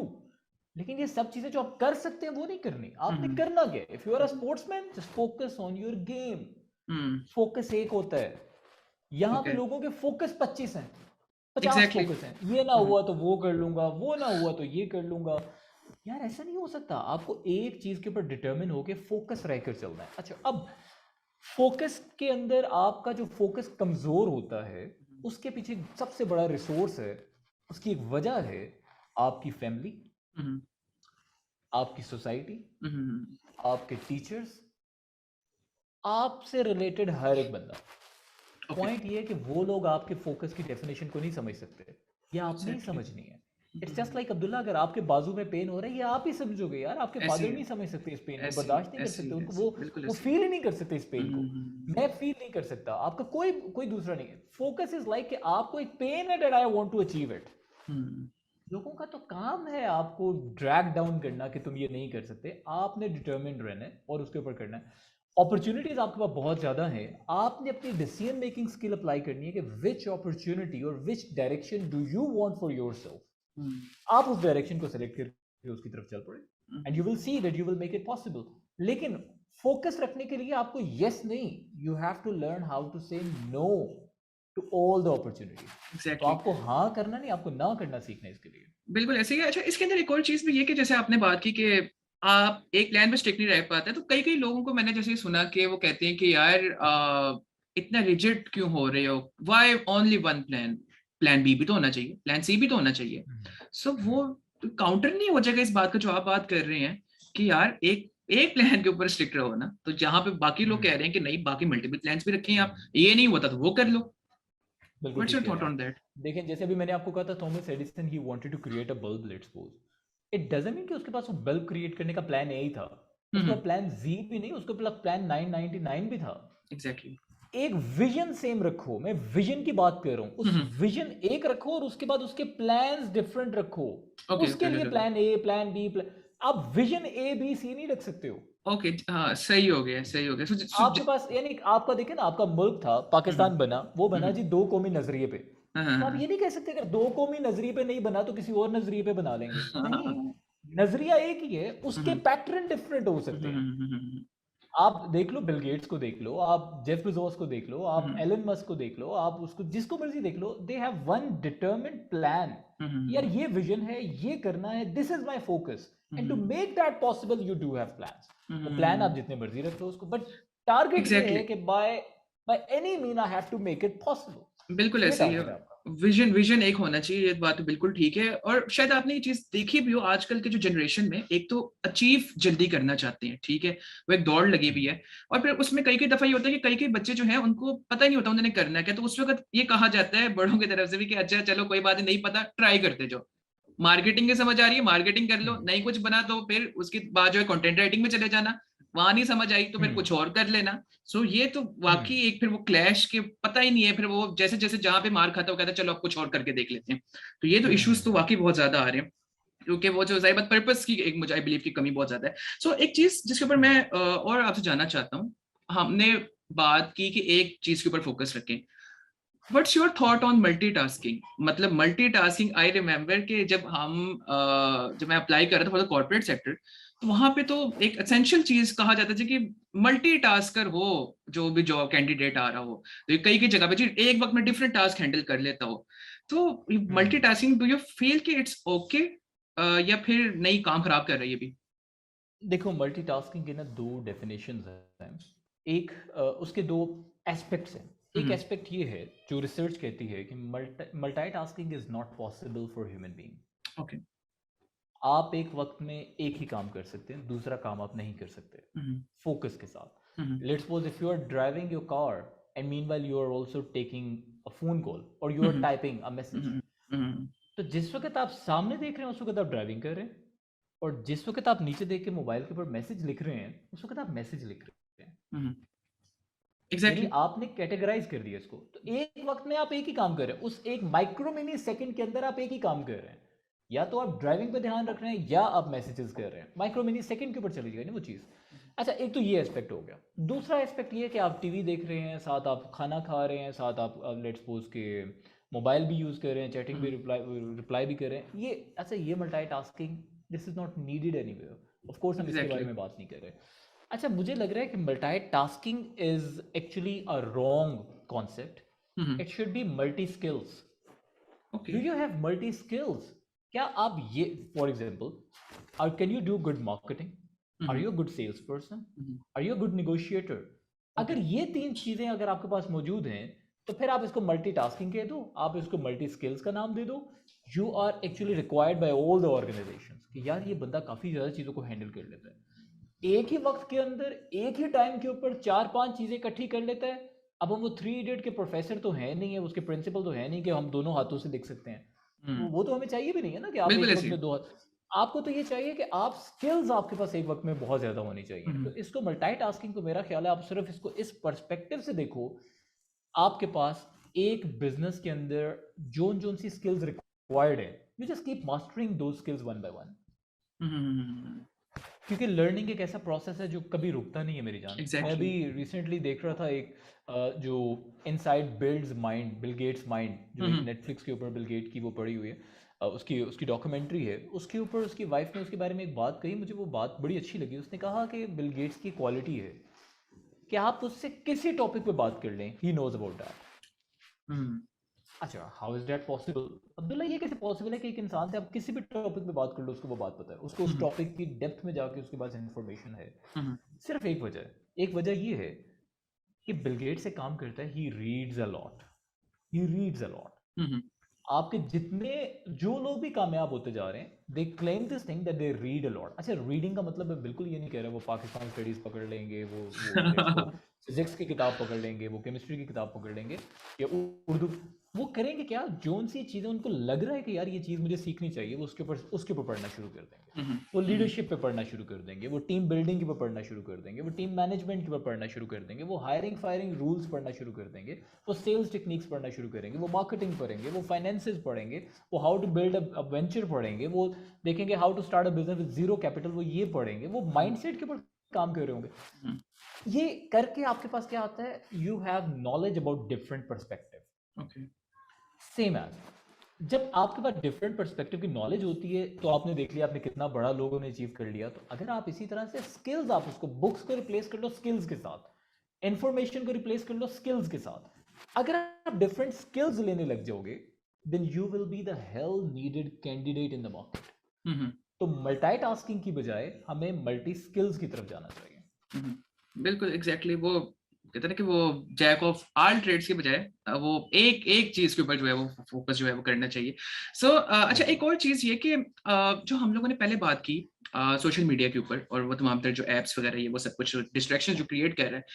लेकिन ये सब चीजें जो आप कर सकते हैं वो नहीं करनी, आपने करना क्या है? If you are a sportsman, just focus on your game. Focus एक होता है, यहाँ पे Okay. लोगों के फोकस 25 हैं, 50 Exactly. फोकस हैं, ये ना हुआ तो वो कर लूंगा, वो ना हुआ तो ये कर लूंगा। यार ऐसा नहीं हो सकता, आपको एक चीज के ऊपर डिटर्मिन होके फोकस रहकर चलना है। अच्छा, अब फोकस के अंदर आपका जो फोकस कमजोर होता है, उसके पीछे सबसे बड़ा रिसोर्स है, उसकी एक वजह है आपकी फैमिली, आपकी सोसाइटी, आपके टीचर्स, आपसे रिलेटेड हर एक बंदा। पॉइंट ये है कि वो लोग आपके फोकस की डेफिनेशन को नहीं समझ सकते, या आपने नहीं समझनी है। इट्स जस्ट लाइक अब्दुल्ला, अगर आपके बाजू में पेन हो रहा है, ये आप ही समझोगे यार, आपके फादर नहीं समझ सकते इस पेन को, बर्दाश्त नहीं कर सकते उनको, वो फील ही नहीं कर सकते इस पेन को, मैं फील नहीं कर सकता, आपका कोई दूसरा नहीं है। फोकस इज लाइक कि आपको एक पेन है that I want to achieve it. लोगों का तो काम है आपको ड्रैग डाउन करना कि तुम ये नहीं कर सकते, आपने डिटरमिन्ड रहना है और उसके ऊपर करना है। अपॉर्चुनिटीज आपके पास बहुत ज्यादा है, आपने अपनी डिसीजन मेकिंग स्किल अप्लाई करनी है कि विच अपॉर्चुनिटी और which direction do you want for yourself. आप उस डायरेक्शन को सेलेक्ट करके उसकी तरफ चल पड़े, and you will see that you will make it possible. लेकिन फोकस रखने के लिए आपको यस नहीं, you have to learn how to say no to all the opportunities. Exactly. तो आपको हाँ करना नहीं, आपको ना करना सीखना है इसके लिए। बिल्कुल ऐसे ही है। अच्छा, इसके अंदर एक और चीज भी ये कि जैसे आपने बात की कि आप एक प्लान पे स्टिक नहीं रह पाते, तो कई लोगों को मैंने जैसे सुना कि वो कहते हैं कि यार इतना रिजिड क्यों हो रहे हो, why only one plan, plan B भी तो होना चाहिए, प्लान सी भी तो होना चाहिए। सो वो काउंटर नहीं हो जाएगा इस बात का जो आप बात कर रहे हैं कि यार एक एक प्लान के ऊपर स्टिक रहो ना, तो जहां पे बाकी लोग कह रहे हैं कि नहीं बाकी मल्टीपल प्लान्स भी रखे हैं आप, ये नहीं होता तो वो कर लो। बिल्कुल व्हाट्स ठीक योर कह थॉट रहे हैं ऑन आप। दैट? देखें, जैसे अभी मैंने आपको कहा था, Thomas Edison he wanted to create a bulb, let's suppose. It doesn't mean कि उसके पास वो बल्ब क्रिएट करने का प्लान ए ही था, उसका हम्म, प्लान जी भी नहीं, उसका प्लान 999 भी था। एग्जैक्टली। एक विजन सेम रखो, मैं विजन की बात कर रहा हूँ, उस हम्म, विजन एक रखो और उसके बाद उसके प्लान्स डिफरेंट रखो। ओके उसके ओके लिए okay plan A, plan B, आप विजन ए बी सी नहीं रख सकते हो। ओके, हाँ सही हो गया सही हो गया। आपके पास यानी आपका देखे ना, आपका मुल्क था, हम्म, पाकिस्तान बना, वो बना हम्म, जी दो कौमी नजरिए पे। हाँ हाँ तो आप हाँ ये नहीं कह सकते अगर दो कौमी नजरिए पे नहीं बना तो किसी और नजरिए पे बना लेंगे, हाँ, नहीं। हाँ, नजरिया एक ही है, उसके हम्म, पैटर्न डिफरेंट हो सकते हैं। हम्म, आप देख लो, बिल गेट्स को देख लो, आप जेफ बेजोस को देख लो, आप हम्म, एलन मस्क को देख लो, आप उसको जिसको मर्जी देख लो, they have one determined plan. यार हम्म, ये विजन है, ये करना है, this is my focus, and to hmm, make that possible you do have plans. वो प्लान आप हम्म, जितने मर्जी रख लो उसको, बट टारगेट ये एग्जैक्टली। है कि by by any mean I have to make it बिल्कुल पॉसिबल। ये ऐसे ही है। टारगेट है आपका। विजन विजन एक होना चाहिए, ये बात तो बिल्कुल ठीक है। और शायद आपने ये चीज देखी भी हो आजकल के जो जनरेशन में, एक तो अचीव जल्दी करना चाहते हैं, ठीक है, वो एक दौड़ लगी हुई है। और फिर उसमें कई कई दफा ये होता है कि कई कई बच्चे जो हैं उनको पता ही नहीं होता उन्होंने करना क्या, तो उस वक्त ये कहा जाता है बड़ों की तरफ से भी कि अच्छा चलो कोई बात नहीं पता, ट्राई करते जाओ। मार्केटिंग की समझ आ रही है मार्केटिंग कर लो, हम्म, नहीं कुछ बना तो फिर उसके बाद जो है कंटेंट राइटिंग में चले जाना, वहां नहीं समझ आई तो फिर हम्म, कुछ और कर लेना। सो ये तो हम्म, वाकई एक फिर वो क्लैश के पता ही नहीं है, फिर वो जैसे जैसे जहां पे मार खाता है वो कहता है चलो अब कुछ और करके देख लेते हैं। तो ये तो इश्यूज तो हम्म, वाकई बहुत ज्यादा आ रहे हैं, क्योंकि वो जो जाहिर बात पर्पस की एक मुझे आई बिलीव की कमी बहुत ज्यादा है। सो एक चीज जिसके ऊपर मैं हम्म, और आपसे जानना चाहता हूँ, हमने बात की कि एक चीज के ऊपर फोकस रखें। What's your thought on multitasking? मतलब मल्टीटास्किंग, आई रिमेम्बर कि जब मैं अप्लाई कर रहा था फॉर द कॉर्पोरेट सेक्टर, तो वहां पे तो एक एसेंशियल चीज कहा जाता है कि मल्टीटास्कर हो, जो भी जॉब कैंडिडेट आ रहा हो, तो ये कई कई जगह पे जी एक वक्त में डिफरेंट टास्क हैंडल कर लेता हो। तो हम्म। मल्टीटास्किंग, डू यू फील कि इट्स ओके, या फिर नहीं काम खराब कर रही है अभी? देखो, मल्टीटास्किंग के ना दो डेफिनेशंस हैं। एक उसके दो एस्पेक्ट्स हैं। एक हम्म, एस्पेक्ट ये है जो रिसर्च कहती है कि multitasking is not possible for human being. Okay. आप एक वक्त में एक ही काम कर सकते हैं, दूसरा काम आप नहीं कर सकते हम्म, फोकस के हम्म, साथ। Let's suppose if you are driving your car and meanwhile you are also taking a phone call और you are hmm, typing a message. हम्म, हम्म, तो जिस वक्त आप सामने देख रहे हैं उस वक्त आप ड्राइविंग कर रहे हैं, और जिस वक्त आप नीचे देख के मोबाइल के ऊपर मैसेज लिख रहे हैं उस वक्त आप मैसेज लिख रहे हैं। यानी एग्जैक्टली। आपने कैटेगराइज कर दिया इसको, तो एक वक्त में आप एक ही काम कर रहे हैं, उस एक माइक्रो मिनी सेकंड के अंदर आप एक ही काम कर रहे हैं। या तो आप ड्राइविंग पे ध्यान रख रहे हैं या आप मैसेजेस कर रहे हैं, माइक्रो मिनी सेकंड के ऊपर चली जाएगी ना वो चीज़। अच्छा, एक तो ये एस्पेक्ट हो गया। दूसरा एस्पेक्ट ये है कि आप टीवी देख रहे हैं, साथ आप खाना खा रहे हैं, साथ आप लेट्स सपोज के मोबाइल भी यूज़ कर रहे हैं, चैटिंग भी रिप्लाई रिप्लाई भी कर रहे हैं। ये अच्छा, ये multitasking this is not needed anywhere. Of course हम इसके बारे एग्जैक्टली। में बात नहीं कर रहे। अच्छा, मुझे लग रहा है कि multitasking is actually a wrong concept. It should be multi skills. Okay. Do you have multi skills? क्या आप ये, for example, can you do good marketing? Are you a good sales person? Are you a good negotiator? Okay. अगर ये तीन चीजें अगर आपके पास मौजूद हैं, तो फिर आप इसको मल्टीटास्किंग कह दो, आप इसको मल्टी स्किल्स का नाम दे दो। You are actually required by all the organisation कि यार ये बंदा काफी ज्यादा चीजों को हैंडल कर लेता है, एक ही वक्त के अंदर एक ही टाइम के ऊपर चार पांच चीजें इकट्ठी कर लेता है। अब हम वो थ्री इडियट के प्रोफेसर तो है नहीं है, उसके प्रिंसिपल तो है नहीं कि हम दोनों हाथों से लिख सकते हैं। वो तो हमें चाहिए भी नहीं है ना कि आप बिल्कुल एक वक्त ऐसे। में दो हाथ। आपको तो ये चाहिए कि आप स्किल्स आपके पास एक वक्त में बहुत ज्यादा होनी चाहिए। तो इसको मल्टीटास्किंग को मेरा ख्याल है आप सिर्फ इसको इस पर्सपेक्टिव से देखो। आपके पास एक बिजनेस के अंदर जोन जोन सी स्किल्स रिक्वायर्ड है, यू जस्ट कीप मास्टरिंग दो स्किल्स वन बाय वन। क्योंकि लर्निंग एक ऐसा प्रोसेस है जो कभी रुकता नहीं है मेरी जान। मैं एग्जैक्टली। अभी रिसेंटली देख रहा था एक जो inside builds mind, Bill Gates mind, जो एक नेटफ्लिक्स के ऊपर बिल गेट की वो पड़ी हुई है, उसकी उसकी डॉक्यूमेंट्री है। उसके ऊपर उसकी वाइफ ने उसके बारे में एक बात कही, मुझे वो बात बड़ी अच्छी लगी। उसने कहा कि बिल गेट्स की क्वालिटी है कि आप उससे किसी टॉपिक पे बात कर लें, ही नोज अबाउट दैट। अच्छा, how is that possible? Abdullah, ये कैसे पॉसिबल है कि एक इंसान से आप किसी भी टॉपिक पे बात कर लो, उसको वो बात पता है, उसको उस टॉपिक की डेप्थ में जाके उसके पास इंफॉर्मेशन है। सिर्फ एक वजह है, एक वजह ये है कि बिल गेट्स से काम करता है, he reads a lot, he reads a lot. आपके जितने जो लोग भी कामयाब होते जा रहे हैं, they claim this thing that they read a lot. अच्छा, रीडिंग का मतलब मैं बिल्कुल ये नहीं कह रहा वो पाकिस्तान स्टडीज पकड़ लेंगे, वो लेट्स गो फिजिक्स की किताब पकड़ लेंगे, वो केमिस्ट्री की किताब पकड़ लेंगे, या उर्दू। वो करेंगे क्या, जोन सी चीज़ें उनको लग रहा है कि यार ये चीज़ मुझे सीखनी चाहिए, वो उसके ऊपर पढ़ना शुरू कर देंगे। वो लीडरशिप पे पढ़ना शुरू कर देंगे, वो टीम बिल्डिंग के ऊपर पढ़ना शुरू कर देंगे, वो टीम मैनेजमेंट के ऊपर पढ़ना शुरू कर देंगे, वो हायरिंग फायरिंग रूल्स पढ़ना शुरू कर देंगे, वो सेल्स टेक्निक्स पढ़ना शुरू करेंगे, वो मार्केटिंग पढ़ेंगे, वो फाइनेंसेस पढ़ेंगे, वो how to build a venture पढ़ेंगे, वो देखेंगे how to start a business with zero capital, वो ये पढ़ेंगे, वो माइंडसेट के ऊपर काम कर रहे होंगे। ये करके आपके पास क्या आता है, you have knowledge about different perspective. Okay. Same as जब आपके पास डिफरेंट पर्सपेक्टिव की नॉलेज होती है तो आपने देख लिया आपने कितना बड़ा लोगों ने अचीव कर लिया। तो अगर आप इसी तरह से स्किल्स, आप उसको बुक्स को रिप्लेस कर लो स्किल्स के साथ, इंफॉर्मेशन को रिप्लेस कर लो स्किल्स के साथ, अगर आप डिफरेंट स्किल्स लेने लग जाओगे then you will be the hell needed candidate in the market. तो मल्टीटास्किंग की बजाय हमें मल्टी स्किल्स की तरफ जाना चाहिए। बिल्कुल एग्जैक्टली वो कहते हैं कि वो जैक ऑफ ऑल ट्रेड्स के बजाय वो एक चीज के ऊपर जो है वो फोकस जो है वो करना चाहिए। सो अच्छा, एक और चीज ये कि जो हम लोगों ने पहले बात की सोशल मीडिया के ऊपर और वो तमाम तरह जो एप्स वगैरह ये वो सब कुछ डिस्ट्रैक्शन जो क्रिएट कर रहा है,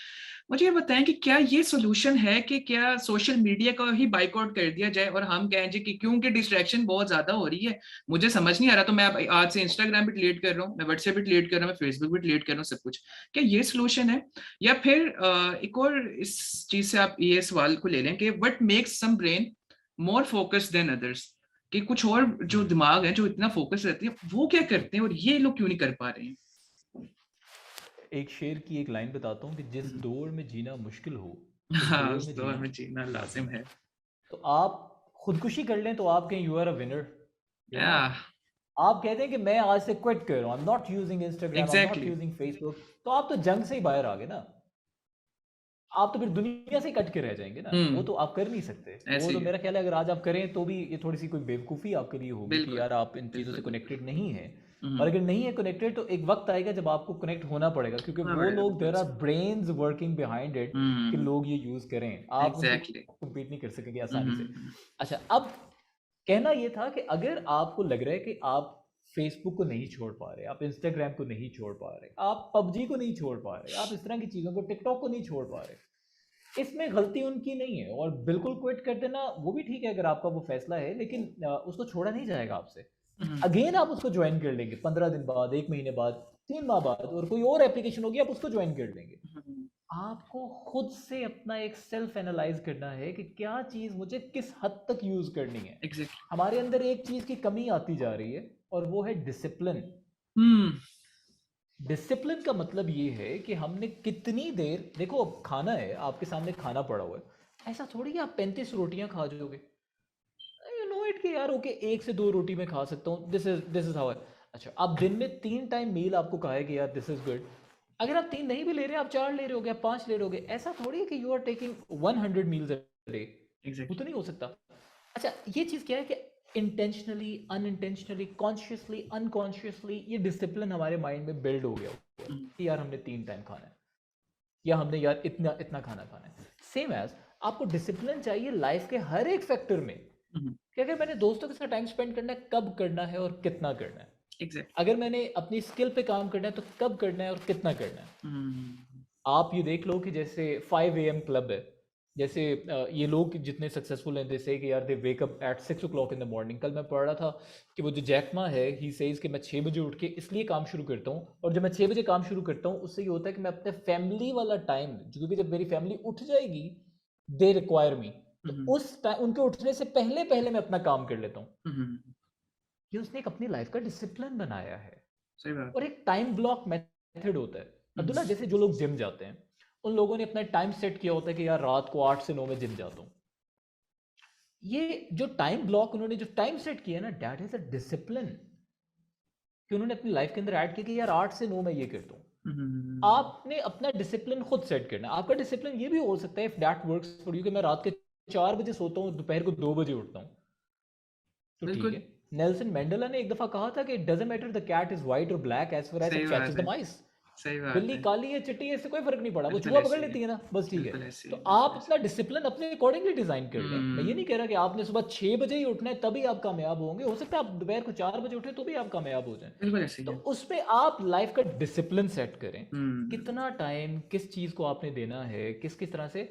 मुझे ये बताएं कि क्या ये सोल्यूशन है कि क्या सोशल मीडिया को ही बाइकआउट कर दिया जाए और हम कहें जी कि क्योंकि डिस्ट्रैक्शन बहुत ज्यादा हो रही है, मुझे समझ नहीं आ रहा, तो मैं आज से इंस्टाग्राम भी डिलीट कर रहा हूँ, मैं व्हाट्सएप भी डिलीट कर रहा हूँ, मैं फेसबुक भी डिलीट कर रहा हूँ, सब कुछ। क्या ये सोल्यूशन है? या फिर एक और इस चीज से आप ये सवाल को ले लें कि what makes some brain more focused than others, कि कुछ और जो दिमाग है जो इतना फोकस रहती है वो क्या करते हैं और ये लोग क्यों नहीं कर पा रहे हैं? एक शेर की एक लाइन बताता हूँ कि जिस दौर में जीना मुश्किल हो उस हाँ, दौर उस में दौर जीना में जीना लाजिम है। तो आप खुदकुशी कर लें तो आप कहें you are a winner, you know. या आप कहते हैं कि मैं आज से क्विट कर रहा हूँ, आई am not using Instagram, I am not exactly. Using Facebook, तो आप तो जंग से ही बाहर आ गए ना। आप तो फिर दुनिया से ही कट के रह जाएंगे ना, वो तो आप कर नहीं सकते। वो ऐसे तो ही है। मेरा ख्याल है अगर आज आप करें तो भी ये थोड़ी सी कोई बेवकूफ़ी आपके लिए होगी कि बिल्कुल यार आप इन चीज़ों से बिल्कुल बिल्कुल। कनेक्टेड नहीं है। और हम्म। अगर नहीं है कनेक्टेड तो एक वक्त आएगा जब आपको कनेक्ट होना पड़ेगा, क्योंकि होना वो पड़ेगा लोग बिल्कुल। There are brains working behind it कि हम्म। लोग ये यूज़ करें, आप उनसे एग्जैक्टली। compete नहीं कर सकेंगे आसानी से। हम्म। अच्छा, अब कहना ये था कि अगर आपको लग रहा है कि आप फेसबुक को नहीं छोड़ पा रहे, आप इंस्टाग्राम को नहीं छोड़ पा रहे, आप पबजी को नहीं छोड़ पा रहे, आप इस तरह की चीज़ों को, टिकटॉक को नहीं छोड़ पा रहे, इसमें गलती उनकी नहीं है। और बिल्कुल क्विट कर देना वो भी ठीक है अगर आपका वो फैसला है, लेकिन उसको छोड़ा नहीं जाएगा आपसे। अगेन आप उसको ज्वाइन कर लेंगे 15 दिन बाद, 1 महीने बाद, 3 माह बाद, और कोई और एप्लीकेशन होगी आप उसको ज्वाइन कर लेंगे। आपको खुद से अपना एक सेल्फ एनालाइज करना है कि क्या चीज़ मुझे किस हद तक यूज़ करनी है। एग्जैक्टली। हमारे अंदर एक चीज़ की कमी आती जा रही है और वो है डिसिप्लिन। हम्म। डिसिप्लिन का मतलब ये है कि हमने कितनी देर, देखो अब खाना है आपके सामने, खाना पड़ा हुआ है, ऐसा थोड़ी कि आप 35 रोटियां खा जाओगे। यू नो इट कि यार ओके 1 से 2 रोटी मैं खा सकता हूँ, दिस इज हाउ। अच्छा, आप दिन में 3 टाइम मील आपको कहा है कि यार दिस इज गुड, अगर आप 3 नहीं भी ले रहे, आप 4 ले रहे होगे, आप 5 ले रहे होगे, ऐसा थोड़ी है कि you are taking 100 meals a day. वो तो एग्जैक्टली। नहीं हो सकता। अच्छा, ये चीज़ क्या है कि इंटेंशनली, अनइंटेंशनली, कॉन्शियसली, अनकॉन्शियसली ये डिसिप्लिन हमारे माइंड में बिल्ड हो गया हुआ है कि यार हमने 3 टाइम खाना है, या हमने यार इतना इतना खाना खाना है। सेम एज आपको डिसिप्लिन चाहिए लाइफ के हर एक फैक्टर में, कि अगर मैंने दोस्तों के साथ टाइम स्पेंड करना है कब करना है और कितना करना है, एग्जैक्टली। अगर मैंने अपनी स्किल पे काम करना है तो कब करना है और कितना करना है। आप ये देख लो कि जैसे 5 AM क्लब है, जैसे ये लोग जितने सक्सेसफुल हैं, जैसे कि यार they wake up at 6 o'clock in the morning. कल मैं पढ़ रहा था कि वो जो जैकमा है ही सेज कि मैं 6 बजे उठ के इसलिए काम शुरू करता हूँ, और जब मैं 6 बजे काम शुरू करता हूँ उससे ये होता है कि मैं अपने फैमिली वाला टाइम, क्योंकि जब मेरी फैमिली उठ जाएगी दे रिक्वायर मी, तो उस टाइम उनके उठने से पहले पहले मैं अपना काम कर लेता हूँ। ये उसने एक अपनी लाइफ का डिसिप्लिन बनाया है। सही बात और है। एक टाइम ब्लॉक मेथड होता है। अब्दुल्ला, जैसे जो लोग जिम जाते हैं उन लोगों ने अपना टाइम सेट किया होता है कि यार रात को 8 से 9 में जिम जाता हूँ। ये जो टाइम ब्लॉक उन्होंने जो टाइम सेट किया ना, दैट इज अ डिसिप्लिन, कि उन्होंने अपनी लाइफ के अंदर ऐड किया कि यार 8 से 9 में ये करता हूँ। आपने अपना डिसिप्लिन खुद सेट करना है। आपका डिसिप्लिन ये भी हो सकता है if that works for you कि मैं रात के 4 बजे सोता हूँ, दोपहर को 2 बजे उठता हूँ, तो ठीक बिल्कुल है। नेल्सन मंडेला ने एक दफा कहा था कि it doesn't matter the cat is white और ब्लैक एज फार एज सही इट बात कैचेस द है। माइस। सही बात बिल्ली है। काली है चिट्टी है इससे कोई फर्क नहीं पड़ा, वो बिल्कुल चूहा पकड़ ऐसे ही है। लेती है ना, बस ठीक है। बिल्कुल ऐसे तो ही, आप बिल्कुल ऐसे अपना डिसिप्लिन अपने अकॉर्डिंगली डिजाइन कर ही। लें। मैं ये नहीं कह रहा कि आपने सुबह 6 बजे ही उठना है तभी आप कामयाब होंगे, हो सकता है आप दोपहर को 4 बजे उठे तो भी आप कामयाब हो जाएं। बिल्कुल ऐसे ही तो है। उसमें आप लाइफ का डिसिप्लिन सेट करें, हम्म। कितना टाइम किस चीज़ को आपने देना है, किस किस तरह से।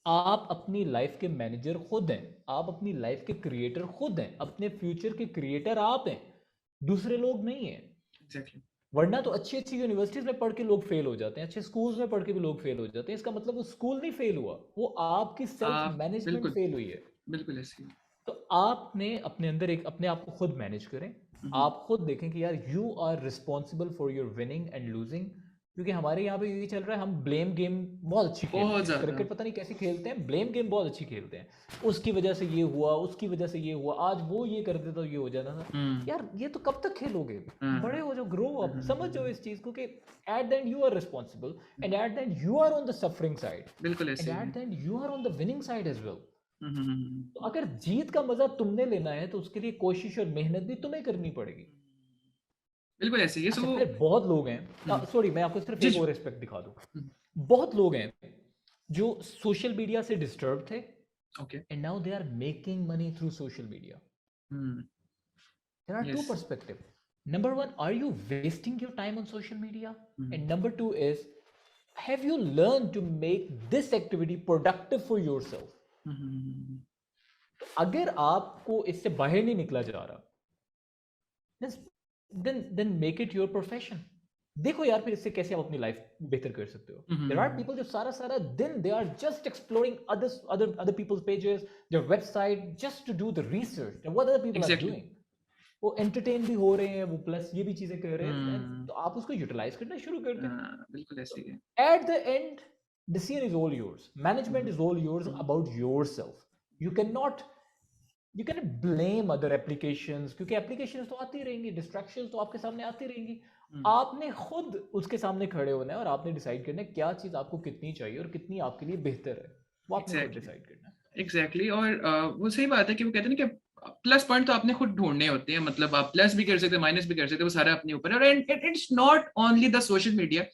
आप अपनी लाइफ के मैनेजर खुद हैं, आप अपनी लाइफ के क्रिएटर खुद हैं, अपने फ्यूचर के क्रिएटर आप हैं, दूसरे लोग नहीं हैं। एग्जैक्टली। वरना तो अच्छी अच्छी यूनिवर्सिटीज में पढ़ के लोग फेल हो जाते हैं, अच्छे स्कूल्स में पढ़ के भी लोग फेल हो जाते हैं, इसका मतलब वो स्कूल नहीं फेल हुआ, वो आपकी सेल्फ आप मैनेजमेंट बिल्कुल फेल हुई है। बिल्कुल ऐसे ही है। तो आपने अपने अंदर एक अपने आप को खुद मैनेज करें। हम्म। आप खुद देखें कि यार you are responsible for your winning and losing. क्योंकि हमारे यहाँ पे यही चल रहा है, हम ब्लेम गेम बहुत अच्छी खेलते बहुत हैं, ज्यादा। क्रिकेट पता नहीं कैसे खेलते हैं, ब्लेम गेम बहुत अच्छी खेलते हैं। उसकी वजह से ये हुआ, उसकी वजह से ये हुआ, आज वो ये कर देता तो ये हो जाता था। हम्म। यार ये तो कब तक खेलोगे? बड़े हाँ। हो जाओ, ग्रो अप, समझ जाओ इस चीज़ को कि at the end you are responsible, and at the end you are on the suffering side, बिल्कुल एंड ऐसे ही एट है। The end you are on the winning side as well. तो हम्म। अगर जीत का मजा तुमने लेना है तो उसके लिए कोशिश और मेहनत भी तुम्हें करनी पड़ेगी। बिल्कुल ऐसे ही है। अच्छा, सो फिर बहुत लोग हैं, सॉरी मैं आपको सिर्फ जी एक जी। और एस्पेक्ट दिखा दूं। हम्म। बहुत लोग हैं जो सोशल मीडिया से डिस्टर्ब थे, okay. And now they are making money through social media. Hmm. There are two yes. Perspective. Number one, are you wasting your time on social media? Hmm. And number two is, have you learn to make this activity productive for yourself? Hmm. अगर आपको इससे बाहर नहीं निकला जा रहा, then make it your profession। देखो यार फिर इससे कैसे आप अपनी लाइफ बेहतर कर सकते हो। देयर आर पीपल जो सारा सारा दिन they are just exploring other people's pages, their website, just to do the research what other people are exactly. Doing. वो एंटरटेन भी हो रहे हैं, वो प्लस ये भी चीजें कर रहे हैं, हम्म। तो आप उसको यूटिलाइज करना शुरू कर दें। हाँ, बिल्कुल ऐसे ही है। At the end, decision is all yours. Management hmm. is all yours hmm. about yourself. You cannot you can blame other applications, क्योंकि applications तो आती रहेंगी, distractions तो आपके सामने आती रहेंगी। हम्म। आपने खुद उसके सामने खड़े होना है और आपने डिसाइड करना है क्या चीज़ आपको कितनी चाहिए और कितनी आपके लिए बेहतर है, वो आपने खुद एग्जैक्टली। डिसाइड करना है। एग्जैक्टली। और वो सही बात है कि वो कहते हैं ना कि प्लस पॉइंट तो आपने खुद ढूंढने होते हैं, मतलब आप प्लस भी कर सकते हैं, माइनस भी कर सकते हैं, वो सारा अपने ऊपर है। और it's not only the social media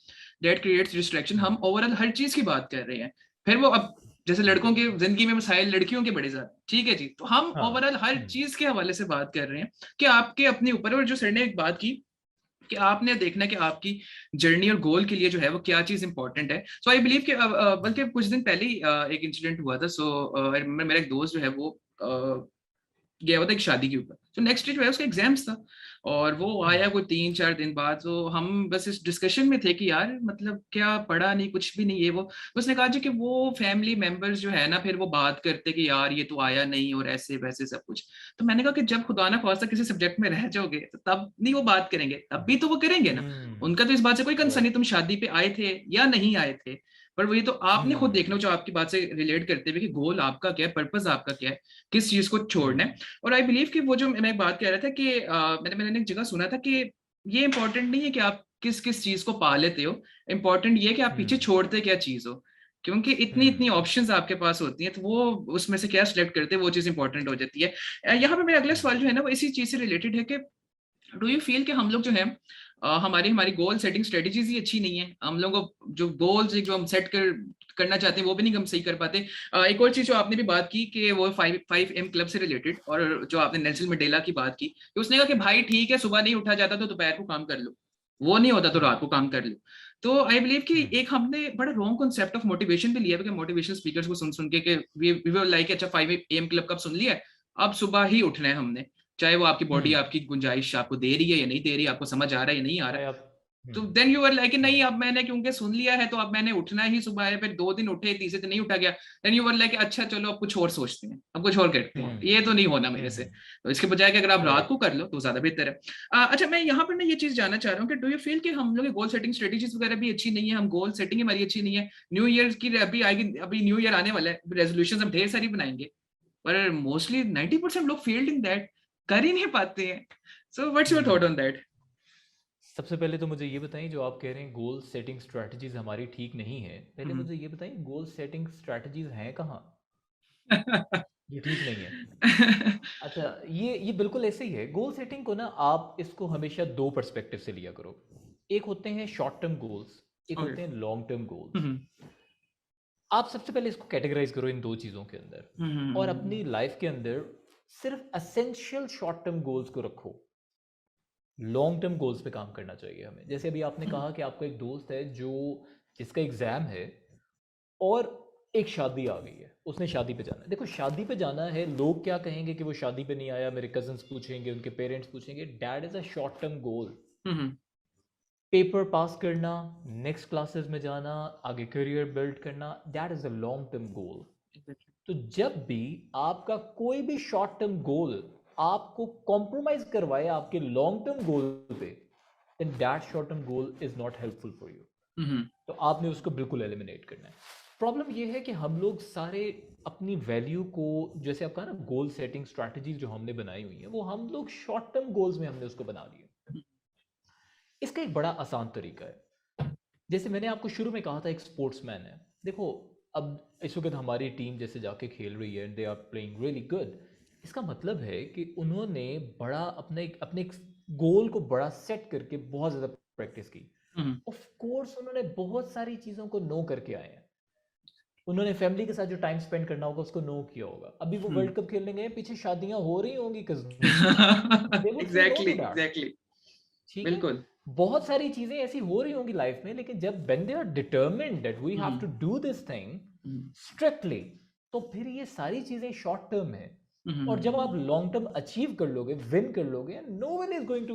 that creates distraction, हम ओवरऑल हर चीज की बात कर रहे हैं। फिर वो अब जैसे लड़कों की जिंदगी में मसाइल, लड़कियों के बड़े ज्यादा, ठीक है जी, तो हम हाँ। ओवरऑल हर चीज के हवाले से बात कर रहे हैं कि आपके अपने ऊपर है। और जो सर ने एक बात की कि आपने देखना कि आपकी जर्नी और गोल के लिए जो है वो क्या चीज इंपॉर्टेंट है। सो आई बिलीव कि बल्कि कुछ दिन पहले ही एक इंसिडेंट हुआ था। सो मेरा एक दोस्त जो है वो गया हुआ था एक शादी के ऊपर। तो नेक्स्ट डे जो है उसका एग्जाम्स था, और वो आया कोई 3-4 दिन बाद। तो हम बस इस डिस्कशन में थे कि यार मतलब क्या पढ़ा नहीं, कुछ भी नहीं, ये वो। तो उसने कहा जी कि वो फैमिली मेंबर्स जो है ना, फिर वो बात करते कि यार ये तो आया नहीं और ऐसे वैसे सब कुछ। तो मैंने कहा कि जब खुदा ना खास्ता किसी सब्जेक्ट में रह जाओगे तो तब नहीं वो बात करेंगे, तब भी तो वो करेंगे ना। उनका तो इस बात से कोई कंसर्न नहीं राइट। तुम शादी पे आए थे या नहीं आए थे। पर वही तो आपने खुद देखना, जो आपकी बात से रिलेट करते हुए कि गोल आपका क्या है, पर्पस आपका क्या है, किस चीज को छोड़ना है। और आई बिलीव कि वो जो मैं बात कह रहा था कि मैंने एक जगह सुना था कि ये इंपॉर्टेंट नहीं है कि आप किस किस चीज को पा लेते हो, इंपॉर्टेंट ये है कि आप पीछे छोड़ते क्या चीज हो। क्योंकि इतनी इतनी ऑप्शंस आपके पास होती हैं, तो वो उसमें से क्या सिलेक्ट करते हैं वो चीज इंपॉर्टेंट हो जाती है। यहाँ पे मेरा अगला सवाल जो है ना वो इसी चीज से रिलेटेड है कि डू यू फील कि हम लोग जो है हमारी हमारी गोल सेटिंग स्ट्रेटेजीज ही अच्छी नहीं है, हम लोगों को जो गोल्स जो हम सेट करना चाहते हैं वो भी नहीं हम सही कर पाते। एक और चीज जो आपने भी बात की कि वो 5 AM क्लब से रिलेटेड, और जो आपने नेल्सन मंडेला की बात की कि उसने कहा कि भाई ठीक है सुबह नहीं उठा जाता तो दोपहर को काम कर लो, वो नहीं होता तो रात को काम कर लो। तो आई बिलीव कि एक हमने बड़ा रॉन्ग कॉन्सेप्ट ऑफ मोटिवेशन भी लिया है, मोटिवेशन स्पीकर्स को सुन सुन के वी वर लाइक अच्छा 5 AM क्लब कब सुन लिया, अब सुबह ही उठना है हमने, चाहे वो आपकी बॉडी आपकी गुंजाइश आपको दे रही है या नहीं दे रही, आपको समझ आ रहा है या नहीं आ रहा चाहे है। आप तो देन यू आर लाइक नहीं अब मैंने क्योंकि सुन लिया है तो अब मैंने उठना ही सुबह है, फिर 2 दिन उठे तीसरे दिन नहीं उठा गया, देन यू आर लाइक अच्छा चलो अब कुछ और सोचते हैं, अब कुछ और करते हैं, ये तो नहीं होना मेरे से। तो इसके बजाय कि अगर आप रात को राइट। कर लो तो ज्यादा बेहतर है। अच्छा मैं यहाँ पर ना ये चीज जानना चाह रहा हूँ कि डू यू फील कि हम लोग गोल सेटिंग स्ट्रेटेजीज वगैरह भी अच्छी नहीं है, हम गोल सेटिंग हमारी अच्छी नहीं है। न्यू ईयर की अभी आएगी, अभी न्यू ईयर आने वाला है, रेजोल्यूशन हम ढेर सारी बनाएंगे, पर मोस्टली 90% लोग फेल्ड इन दैट, कर ही नहीं पाते हैं। So what's your thought on that? सबसे पहले तो मुझे ये बताइए, जो आप कह रहे हैं गोल सेटिंग स्ट्रेटजीज हमारी ठीक नहीं है, पहले मुझे ये बताइए गोल सेटिंग स्ट्रेटजीज हैं कहाँ? ये ठीक नहीं है। अच्छा, ये बिल्कुल ऐसे ही है। गोल सेटिंग को ना आप इसको हमेशा दो पर्सपेक्टिव से लिया करो। एक होते हैं शॉर्ट टर्म गोल्स, एक Okay. होते हैं लॉन्ग टर्म गोल्स। हम्म आप सबसे पहले इसको कैटेगराइज करो इन दो चीज़ों के अंदर, और अपनी लाइफ के अंदर सिर्फ असेंशियल शॉर्ट टर्म गोल्स को रखो। लॉन्ग टर्म गोल्स पे काम करना चाहिए हमें। जैसे अभी आपने कहा कि आपका एक दोस्त है जो जिसका एग्ज़ाम है और एक शादी आ गई है, उसने शादी पे जाना है। देखो, शादी पे जाना है, लोग क्या कहेंगे कि वो शादी पे नहीं आया, मेरे कजन्स पूछेंगे, उनके पेरेंट्स पूछेंगे, that is a short term goal. Hmm paper pass करना, नेक्स्ट क्लासेस में जाना, आगे करियर बिल्ड करना, that is a long term गोल। तो जब भी आपका कोई भी शॉर्ट टर्म गोल आपको कॉम्प्रोमाइज करवाए आपके लॉन्ग टर्म गोल पे, then that short term goal is not helpful for you. तो आपने उसको बिल्कुल एलिमिनेट करना है। प्रॉब्लम ये है कि हम लोग सारे अपनी वैल्यू को, जैसे आप कहा ना, गोल सेटिंग स्ट्रैटेजीज जो हमने बनाई हुई है, वो हम लोग शॉर्ट टर्म गोल्स में हमने उसको बना दिया। इसका एक बड़ा आसान तरीका है। जैसे मैंने आपको शुरू में कहा था, एक स्पोर्ट्समैन है। देखो, अब इस वक्त हमारी टीम जैसे जाके खेल रही है, they are playing really good. इसका मतलब है कि उन्होंने बड़ा अपने अपने गोल को बड़ा सेट करके बहुत ज़्यादा प्रैक्टिस की। ऑफ कोर्स उन्होंने बहुत सारी चीज़ों को नो करके आए हैं। उन्होंने फैमिली के साथ जो टाइम स्पेंड करना होगा उसको नो किया होगा। अभी वो वर्ल्ड कप खेलने गए, पीछे शादियां हो रही होंगी कजनों की, they would say no exactly to that. Exactly ठीक है, बिल्कुल बहुत सारी चीजें ऐसी हो रही होंगी लाइफ में, लेकिन जब when they are determined that we have to do this thing strictly, तो फिर ये सारी चीजें शॉर्ट टर्म है। और जब आप लॉन्ग टर्म अचीव कर लोगे, विन कर लोगे, no one is going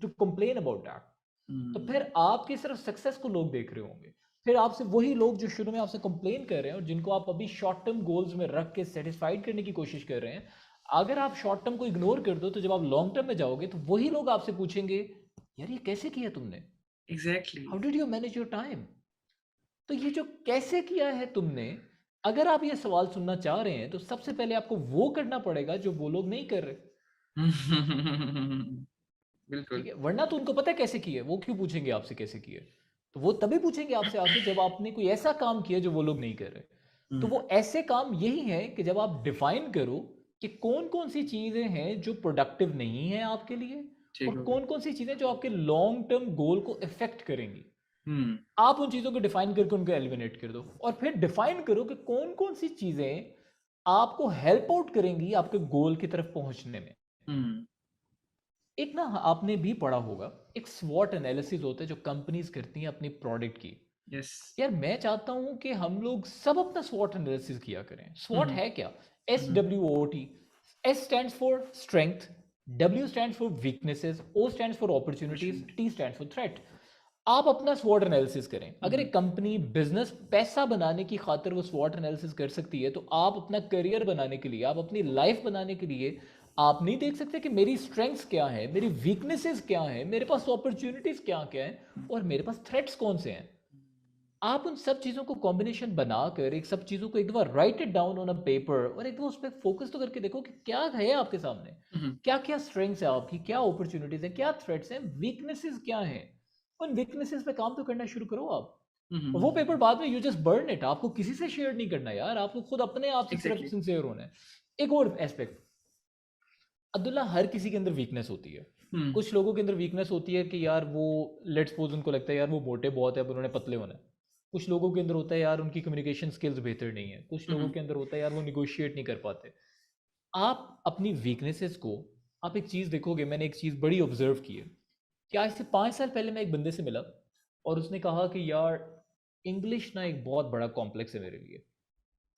to complain about that. तो फिर आपकी सिर्फ सक्सेस को लोग देख रहे होंगे। फिर आपसे वही लोग जो शुरू में आपसे कंप्लेन कर रहे हैं और जिनको आप अभी शॉर्ट टर्म गोल्स में रख के सेटिस्फाइड करने की कोशिश कर रहे हैं, अगर आप शॉर्ट टर्म को इग्नोर कर दो, तो जब आप लॉन्ग टर्म में जाओगे तो वही लोग आपसे पूछेंगे, यार ये कैसे किया तुमने, exactly how did you manage your time. तो ये जो कैसे किया है तुमने, अगर आप ये सवाल सुनना चाह रहे हैं, तो सबसे पहले आपको वो करना पड़ेगा जो वो लोग नहीं कर रहे। ठीक बिल्कुल है, वरना तो उनको पता है कैसे किए, वो क्यों पूछेंगे आपसे कैसे किए। तो वो तभी पूछेंगे आपसे आके जब आपने कोई ऐसा काम किया जो वो लोग नहीं कर रहे। तो वो ऐसे काम यही है कि जब आप डिफाइन करो कि कौन कौन सी चीजें हैं जो प्रोडक्टिव नहीं है आपके लिए, ठीक और हो गया कौन कौन सी चीजें जो आपके लॉन्ग टर्म गोल को इफेक्ट करेंगी। आप उन चीजों को डिफाइन करके उनको एलिमिनेट कर दो, और फिर डिफाइन करो कि कौन कौन सी चीजें आपको हेल्प आउट करेंगी आपके गोल की तरफ पहुंचने में। एक ना, आपने भी पढ़ा होगा, एक स्वॉट एनालिसिस होता है जो कंपनीज करती हैं अपनी प्रोडक्ट की। यस यार मैं चाहता हूं कि हम लोग सब अपना स्वॉट एनालिसिस किया करें। स्वॉट है क्या? SWOT। S stands for strength, W stands for weaknesses, O stands for opportunities, T stands for threat. आप अपना स्वॉट एनालिसिस करें। अगर एक कंपनी बिजनेस पैसा बनाने की खातिर वो स्वॉट एनालिसिस कर सकती है, तो आप अपना करियर बनाने के लिए, आप अपनी लाइफ बनाने के लिए, आप नहीं देख सकते कि मेरी स्ट्रेंथ्स क्या है, मेरी वीकनेसेस क्या है, मेरे पास अपॉर्चुनिटीज क्या क्या है, और मेरे पास थ्रेट्स कौन से हैं। आप उन सब चीज़ों को कॉम्बिनेशन बनाकर, एक सब चीज़ों को एक दफ़ा right it down on a paper, और एक दफ़ा उस पर फोकस तो करके देखो कि क्या है आपके सामने, क्या क्या स्ट्रेंथ्स है आपकी, क्या अपॉर्चुनिटीज है, क्या थ्रेट्स हैं, वीकनेसेस क्या हैं। उन वीकनेसेस पे काम तो करना शुरू करो आप। और वो पेपर बाद में यू जस्ट बर्न इट, आपको किसी से शेयर नहीं करना यार, आपको खुद अपने आप से सिर्फ एग्जैक्टली सिंसियर होना है। एक और एस्पेक्ट, अब्दुल्ला, हर किसी के अंदर वीकनेस होती है। कुछ लोगों के अंदर वीकनेस होती है कि यार वो, लेट्स सपोज उनको लगता है यार वो मोटे बहुत है, पर उन्होंने पतले होना है। कुछ लोगों के अंदर होता है यार उनकी कम्युनिकेशन स्किल्स बेहतर नहीं है। कुछ लोगों के अंदर होता है यार वो निगोशिएट नहीं कर पाते। आप अपनी वीकनेसेस को, आप एक चीज़ देखोगे, मैंने एक चीज़ बड़ी ऑब्जर्व की है कि आज से 5 साल पहले मैं एक बंदे से मिला, और उसने कहा कि यार इंग्लिश ना एक बहुत बड़ा कॉम्प्लेक्स है मेरे लिए।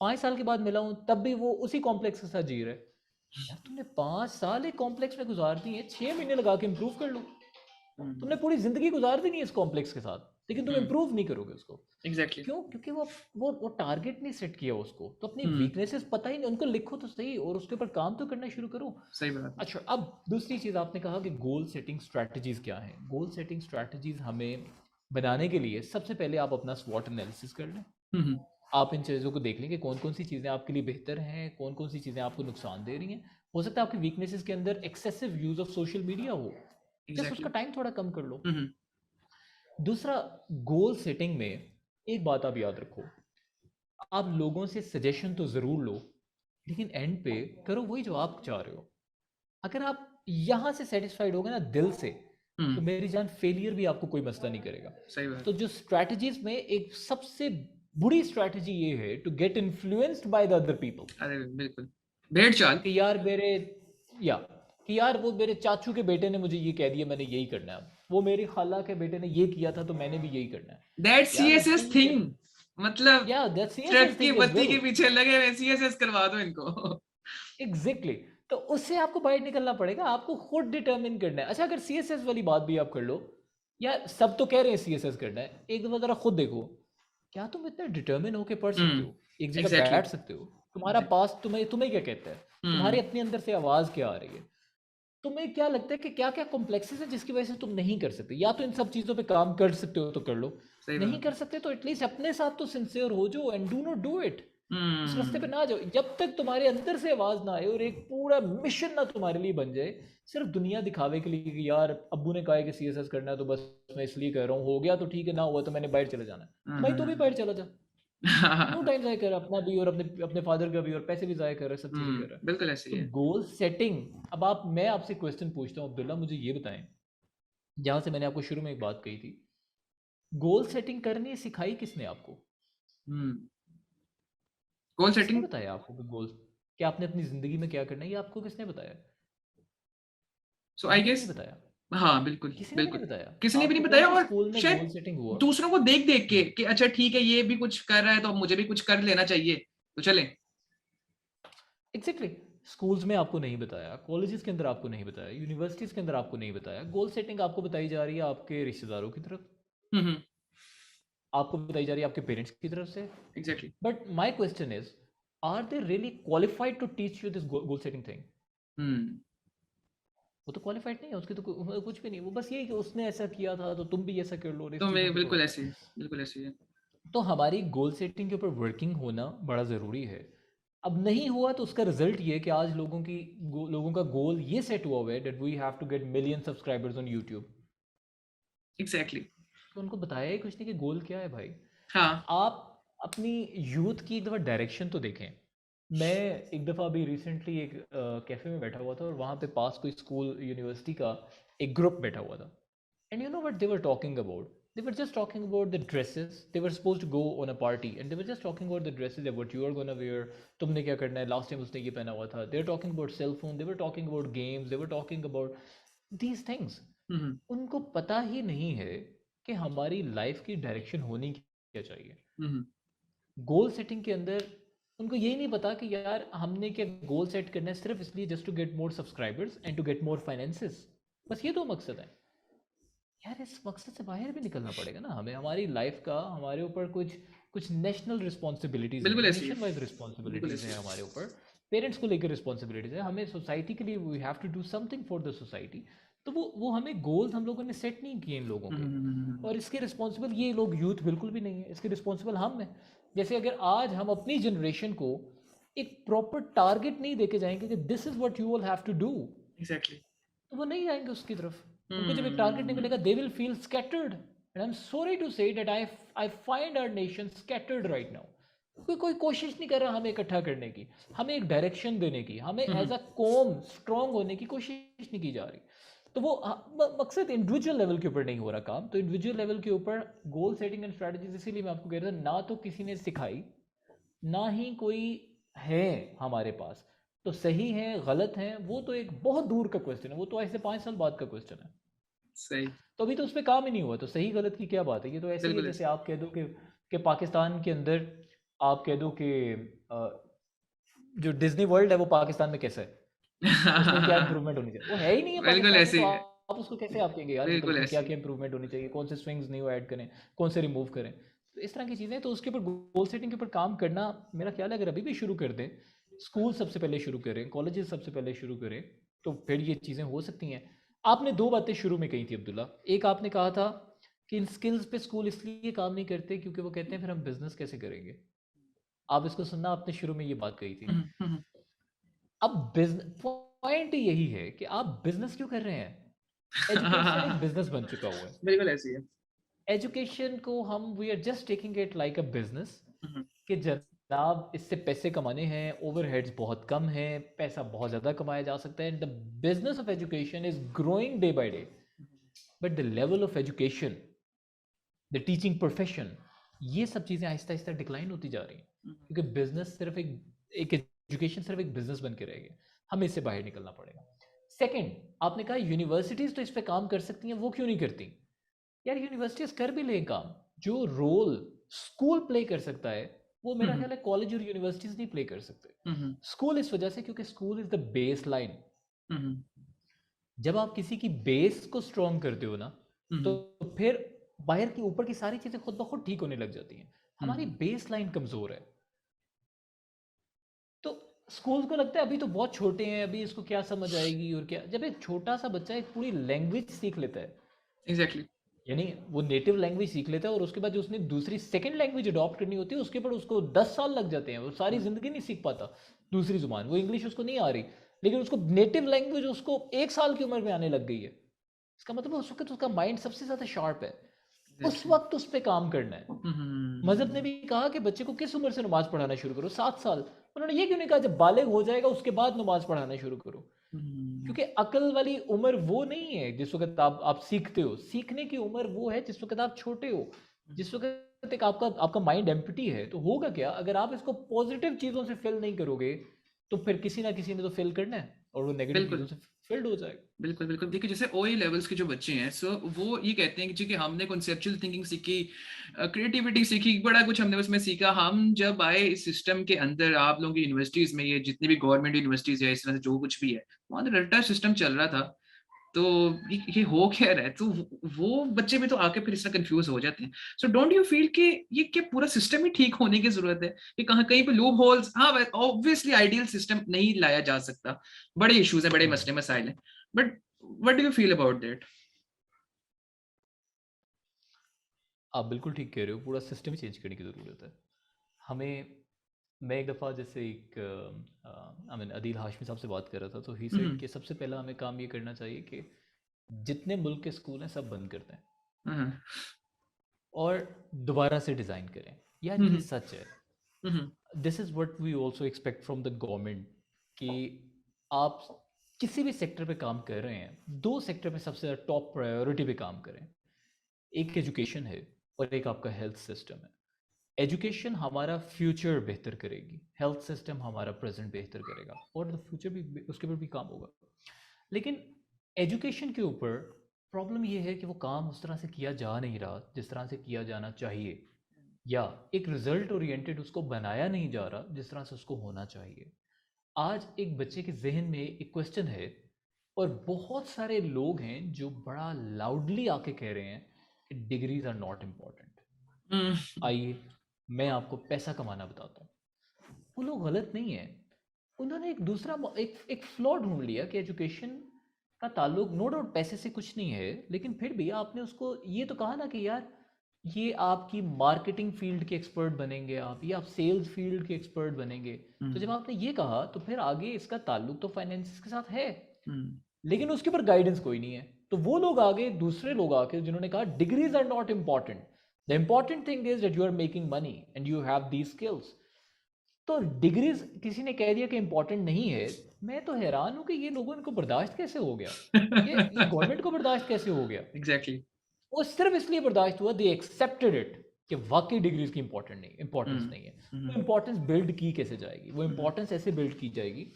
5 साल के बाद मिला हूँ, तब भी वो उसी कॉम्प्लेक्स के साथ जी रहा है। यार तुमने 5 साल एक कॉम्प्लेक्स में गुजार दिए, 6 महीने लगा के इंप्रूव कर लो। तुमने पूरी जिंदगी गुजार दी नहीं इस कॉम्प्लेक्स के साथ, लेकिन तुम इंप्रूव नहीं करोगे उसको। एग्जैक्टली क्यों? क्योंकि वो टारगेट नहीं सेट किया उसको। तो अपनी वीकनेसेस पता ही नहीं, उनको लिखो तो सही और उसके ऊपर काम तो करना शुरू करो। सही बात है अच्छा, अब दूसरी चीज़, आपने कहा कि गोल सेटिंग स्ट्रैटेजीज क्या है। गोल सेटिंग स्ट्रैटेजीज हमें बनाने के लिए सबसे पहले आप अपना स्वॉट एनालिसिस कर लें। आप इन चीज़ों को देख लें कि कौन कौन सी चीज़ें आपके लिए बेहतर हैं, कौन कौन सी चीज़ें आपको नुकसान दे रही हैं। हो सकता है आपकी वीकनेसेस के अंदर excessive use of social media हो, जस्ट उसका एग्जैक्टली टाइम थोड़ा कम कर लो। दूसरा, गोल सेटिंग में एक बात आप याद रखो, आप लोगों से सजेशन तो ज़रूर लो, लेकिन एंड पे करो वही जो आप चाह रहे हो। अगर आप यहाँ से सेटिस्फाइड होगे ना दिल से, तो मेरी जान फेलियर भी आपको कोई मसला नहीं करेगा। सही बात। तो जो स्ट्रैटेजीज में एक सबसे बुरी स्ट्रैटेजी ये है to get influenced by the other people अरे बिल्कुल, भेड़ चाल। कि यार मेरे या कि यार वो मेरे चाचू के बेटे ने मुझे ये कह दिया, मैंने यही करना है, वो मेरी खाला के बेटे ने ये किया था तो मैंने भी यही करना है। दैट यार अब सीएसएस तुम थिंग, मतलब या that's truck CSS key thing as बत्ती वेल। के पीछे लगे हुए सीएसएस करवा दो इनको। एग्जैक्टली तो उससे आपको बाहर निकलना पड़ेगा, आपको खुद डिटर्मिन करना है। अच्छा अगर सीएसएस वाली बात भी आप कर लो, यार सब तो कह रहे हैं सीएसएस करना है, एक दफा जरा खुद देखो क्या तुम इतना डिटर्मिन होके पढ़ सकते हो, एक जगह एग्जैक्टली। बैठ सकते हो, तुम्हारा पास तुम्हें तुम्हें क्या कहता है, तुम्हारे अपने अंदर से आवाज क्या आ रही है, तुम्हें क्या लगता है कि क्या क्या कॉम्प्लेक्सेस है जिसकी वजह से तुम नहीं कर सकते। या तो इन सब चीजों पे काम कर सकते हो तो कर लो, सही नहीं बात। कर सकते तो एटलीस्ट अपने साथ तो सिंसियर हो जाओ and do not do it. उस रास्ते पे ना जाओ जब तक तुम्हारे अंदर से आवाज ना आए और एक पूरा मिशन ना तुम्हारे लिए बन जाए सिर्फ दुनिया दिखावे के लिए कि यार अब्बू ने कहा है कि सीएसएस करना है तो बस मैं इसलिए कर रहा हूँ, हो गया तो ठीक है, ना हुआ तो मैंने बाहर चले जाना है, तो भाई तू भी बाहर चला जा, क्यों टाइम जाया कर अपना भी और अपने अपने फादर का भी, और पैसे भी जाया कर रहा है, सब चीजें कर रहा है। बिल्कुल ऐसे तो ही है। गोल सेटिंग, अब आप मैं आपसे क्वेश्चन पूछता हूँ अब्दुल्ला, मुझे ये बताएं, जहां से मैंने आपको शुरू में एक बात कही थी, गोल सेटिंग करनी सिखाई किसने आपको, गोल किसने सेटिंग। बताया आपको कि गोल, कि आपने अपनी जिंदगी में क्या करना है, ये आपको किसने बताया? सो आई मैंने नहीं गेस, बताया, हाँ बिल्कुल किसी ने भी नहीं बिल्कुल, बताया। किसी ने भी आपको नहीं कौन बताया। से और स्कूल में गोल शायद सेटिंग हुआ? दूसरों को देख देख के हम्म, कि अच्छा ठीक है ये भी कुछ कर रहा है तो अब मुझे भी कुछ कर लेना चाहिए, तो चले। एग्जैक्टली स्कूल्स में आपको नहीं बताया, कॉलेजेस के अंदर आपको नहीं बताया, यूनिवर्सिटीज़ के अंदर आपको नहीं बताया, गोल सेटिंग आपको बताई जा रही है आपके रिश्तेदारों की तरफ, हम्म। आपको बताई जा रही है आपके पेरेंट्स की तरफ से। Exactly. But my question is, are they really qualified to teach you this goal setting thing? Hmm. वो तो क्वालिफाइड नहीं है, उसकी तो कुछ भी नहीं, वो बस ये कि उसने ऐसा किया था तो तुम भी ऐसा कर लो, और तो इस चीज़ों मैं की तो बिल्कुल बात है। ऐसे ही, बिल्कुल ऐसे ही है। तो हमारी गोल सेटिंग के ऊपर वर्किंग होना बड़ा ज़रूरी है। अब नहीं हुआ तो उसका रिजल्ट ये है कि आज लोगों का गोल ये सेट हुआ है that we have to get million subscribers on YouTube. Exactly. तो उनको बताया ही कुछ नहीं कि गोल क्या है भाई। हाँ। आप अपनी यूथ की एक दफ़ा डायरेक्शन तो देखें। मैं एक दफ़ा अभी रिसेंटली एक कैफ़े में बैठा हुआ था और वहाँ पे पास कोई स्कूल यूनिवर्सिटी का एक ग्रुप बैठा हुआ था। And you know what they were talking about? They were just talking about the dresses. They were supposed to go on a party and they were just talking about the dresses, that what you are gonna wear. तुमने क्या करना है? Last time उसने ये पहना हुआ था. They were talking about cell phone. They were talking about games. They were talking about these things. हम्म। उनको पता ही नहीं है कि हमारी लाइफ की डायरेक्शन होनी क्या चाहिए। हम्म। गोल सेटिंग के अंदर उनको यही नहीं पता कि यार हमने क्या गोल सेट करना है सिर्फ इसलिए just to get more subscribers and to get more finances, बस ये दो मकसद है। यार इस मकसद से बाहर भी निकलना पड़ेगा ना हमें, हमारी लाइफ का हमारे ऊपर कुछ कुछ नेशनल रिस्पॉन्सिबिलिटीज़ हैं, बिल्कुल ऐसे ही है। नेशन वाइज बिल्कुल रिस्पॉन्सिबिलिटीज़ ऐसे हैं ही है। हमारे ऊपर, पेरेंट्स को लेकर रिस्पॉन्सिबिलिटीज़ है, हमें सोसाइटी के लिए we have to do something for the society. तो वो हमें गोल्स हम लोगों ने सेट नहीं किए इन लोगों के, और इसके रिस्पॉन्सिबल ये लोग यूथ बिल्कुल भी नहीं है, इसके रिस्पॉन्सिबल हम हैं। जैसे अगर आज हम अपनी जनरेशन को एक प्रॉपर टारगेट नहीं देके जाएंगे कि this is what you will have to do, exactly. तो वो नहीं जाएंगे उसकी तरफ। उनको जब एक टारगेट नहीं हम्म। मिलेगा they will feel scattered, and I am sorry to say that I find our nation scattered right now. कोई कोशिश नहीं कर रहा हमें इकट्ठा करने की, हमें एक डायरेक्शन देने की, हमें एज अ कॉम स्ट्रॉन्ग होने की कोशिश नहीं की जा रही। तो वो मकसद इंडिविजुअल लेवल के ऊपर नहीं हो रहा काम, तो इंडिविजुअल लेवल के ऊपर गोल सेटिंग एंड स्ट्रैटेजीज, इसीलिए मैं आपको कह रहा था ना तो किसी ने सिखाई, ना ही कोई है हमारे पास। तो सही है गलत है वो तो एक बहुत दूर का क्वेश्चन है, वो तो ऐसे 5 साल बाद का क्वेश्चन है। सही। तो अभी तो उस पर काम ही नहीं हुआ, तो सही गलत की क्या बात है, ये तो ऐसे ही है बिल्कुल जैसे ऐसे आप कह दो कि पाकिस्तान के अंदर आप कह दो कि जो डिज्नी वर्ल्ड है वो पाकिस्तान में कैसा है, उसमें क्या ही। इंप्रूवमेंट होनी चाहिए, वो है ही नहीं है बिल्कुल पाकिस्तान में, ऐसे तो ही है। आप उसको कैसे आप कहेंगे यार मतलब बिल्कुल उसमें ऐसे क्या ही क्या इंप्रूवमेंट होनी चाहिए, कौन से स्विंग्स न्यू ऐड करें, कौन से रिमूव करें, तो इस तरह की चीज़ें। तो उसके ऊपर गोल सेटिंग के ऊपर काम करना मेरा ख्याल है अगर अभी भी शुरू कर दें, स्कूल सबसे पहले शुरू करें, कॉलेजेस सबसे पहले शुरू करें, तो फिर ये चीज़ें हो सकती हैं। आपने 2 बातें शुरू में कही थी अब्दुल्ला, एक आपने कहा था कि इन स्किल्स पे स्कूल इसलिए काम नहीं करते क्योंकि वो कहते हैं फिर हम बिजनेस कैसे करेंगे। आप इसको सुनना, आपने शुरू में ये बात कही थी। अब बिजनेस पॉइंट यही है कि आप बिजनेस क्यों कर रहे हैं, एजुकेशन एक बिजनेस बन चुका हुआ है। बिल्कुल ऐसे ही है। एजुकेशन को हम we are just taking it like a business, hmm. कि जनाब इससे पैसे कमाने हैं, ओवरहेड्स बहुत कम है, पैसा बहुत ज़्यादा कमाया जा सकता है, and the business of education is growing day by day. But the level of education, the teaching profession, ये सब चीज़ें आहिस्ता आहिस्ता डिक्लाइन होती जा रही हैं, क्योंकि बिजनेस सिर्फ एक एजुकेशन सिर्फ एक बिजनेस बन के रह गया। हमें इससे बाहर निकलना पड़ेगा। सेकंड, आपने कहा यूनिवर्सिटीज़ तो इस पे काम कर सकती हैं, वो क्यों नहीं करती? यार यूनिवर्सिटीज़ कर भी लें काम। जो रोल स्कूल प्ले कर सकता है वो मेरा ख्याल है कॉलेज और यूनिवर्सिटीज़ नहीं प्ले कर सकते। स्कूल इस वजह से क्योंकि school is the base line. जब आप किसी की बेस को स्ट्रॉन्ग करते हो ना, तो फिर बाहर की ऊपर की सारी चीजें खुद ब खुद ठीक होने लग जाती हैं। हमारी बेस लाइन कमजोर है, तो स्कूल को लगता है अभी तो बहुत छोटे हैं, अभी इसको क्या समझ आएगी और क्या। जब एक छोटा सा बच्चा एक पूरी लैंग्वेज सीख लेता है, एग्जैक्टली, यानी वो नेटिव लैंग्वेज सीख लेता है और उसके बाद जो उसने दूसरी सेकंड लैंग्वेज अडॉप्ट करनी होती है उसके ऊपर उसको 10 साल लग जाते हैं, वो सारी जिंदगी नहीं सीख पाता दूसरी जुबान। वो इंग्लिश उसको नहीं आ रही, लेकिन उसको नेटिव लैंग्वेज उसको 1 साल की उम्र में आने लग गई है। इसका मतलब उस वक्त उसका माइंड सबसे ज्यादा शार्प है, उस वक्त उस पर काम करना है। मजहब ने भी कहा कि बच्चे को किस उम्र से नमाज पढ़ाना शुरू करो, 7 साल। उन्होंने ये क्यों नहीं कहा जब बालिग हो जाएगा उसके बाद नमाज पढ़ाना शुरू करो, क्योंकि अकल वाली उम्र वो नहीं है जिस वक्त आप सीखते हो। सीखने की उम्र वो है जिस वक्त आप छोटे हो, जिस वक्त एक आपका माइंड एम्प्टी है। तो होगा क्या, अगर आप इसको पॉजिटिव चीजों से फिल नहीं करोगे तो फिर किसी ना किसी ने तो फिल करना है और वो नेगेटिव चीजों से फिल्ड हो जाएगा। बिल्कुल बिल्कुल। देखिए जैसे ओए लेवल्स के जो बच्चे हैं, सो वो ये कहते हैं कि जी कि हमने कॉन्सेप्चुअल थिंकिंग सीखी, क्रिएटिविटी सीखी, बड़ा कुछ हमने उसमें सीखा। हम जब आए इस सिस्टम के अंदर, आप लोगों की यूनिवर्सिटीज में, ये जितनी भी गवर्नमेंट यूनिवर्सिटीज है, इस तरह से जो कुछ भी है, वहाँ रट्टा सिस्टम चल रहा था। तो ये हो क्या रहा है, तो वो बच्चे भी तो आके फिर इस तरह कंफ्यूज हो जाते हैं। सो डोंट यू फील कि ये क्या पूरा सिस्टम ही ठीक होने की जरूरत है, कि कहाँ कहीं पे लूप होल्स। हाँ ऑब्वियसली आइडियल सिस्टम नहीं लाया जा सकता, बड़े इश्यूज है, बड़े मसले मसाइल हैं, but what do you feel about that? आप बिल्कुल ठीक कह रहे हो, पूरा सिस्टम ही चेंज करने की ज़रूरत है हमें। मैं एक दफ़ा जैसे एक आई मीन अदील हाशमी साहब से बात कर रहा था, तो ही सेड कि सबसे पहला हमें काम ये करना चाहिए कि जितने मुल्क के स्कूल हैं सब बंद कर दें और दोबारा से डिज़ाइन करें। यार ये सच है। This is what we also expect from the government, कि आप किसी भी सेक्टर पे काम कर रहे हैं, 2 सेक्टर पे सबसे ज़्यादा टॉप प्रायोरिटी पे काम करें। एक एजुकेशन है और एक आपका हेल्थ सिस्टम है। एजुकेशन हमारा फ्यूचर बेहतर करेगी, हेल्थ सिस्टम हमारा प्रेजेंट बेहतर करेगा और फ्यूचर भी उसके ऊपर भी काम होगा। लेकिन एजुकेशन के ऊपर प्रॉब्लम ये है कि वो काम उस तरह से किया जा नहीं रहा जिस तरह से किया जाना चाहिए, या एक रिजल्ट ओरिएंटेड उसको बनाया नहीं जा रहा जिस तरह से उसको होना चाहिए। आज एक बच्चे के जहन में एक क्वेश्चन है और बहुत सारे लोग हैं जो बड़ा लाउडली आके कह रहे हैं कि डिग्रीज आर नॉट इम्पॉर्टेंट। आइए मैं आपको पैसा कमाना बताता हूँ। वो लोग गलत नहीं है, उन्होंने एक दूसरा एक फ्लॉ ढूंढ लिया कि एजुकेशन का ताल्लुक नो डाउट पैसे से कुछ नहीं है, लेकिन फिर भी आपने उसको ये तो कहा ना कि यार ये आपकी मार्केटिंग फील्ड के एक्सपर्ट बनेंगे आप, या आप सेल्स फील्ड के एक्सपर्ट बनेंगे। तो जब आपने ये कहा तो फिर आगे इसका ताल्लुक तो फाइनेंस के साथ है, लेकिन उसके ऊपर गाइडेंस कोई नहीं है। तो वो लोग आगे, दूसरे लोग आके जिन्होंने कहा degrees are not important, the important thing is that you are making money and you have these skills. तो डिग्रीज किसी ने कह दिया कि इम्पोर्टेंट नहीं है। मैं तो हैरान हूं कि ये लोगों को बर्दाश्त कैसे हो गया, ये गवर्नमेंट को बर्दाश्त कैसे हो गया। एग्जैक्टली। वो सिर्फ इसलिए बर्दाश्त हुआ, दे एक्सेप्टेड इट कि वाकई डिग्रीज की इंपॉर्टेंस नहीं है। वो इंपॉर्टेंस बिल्ड की कैसे जाएगी, वो इंपॉर्टेंस ऐसे बिल्ड की जाएगी।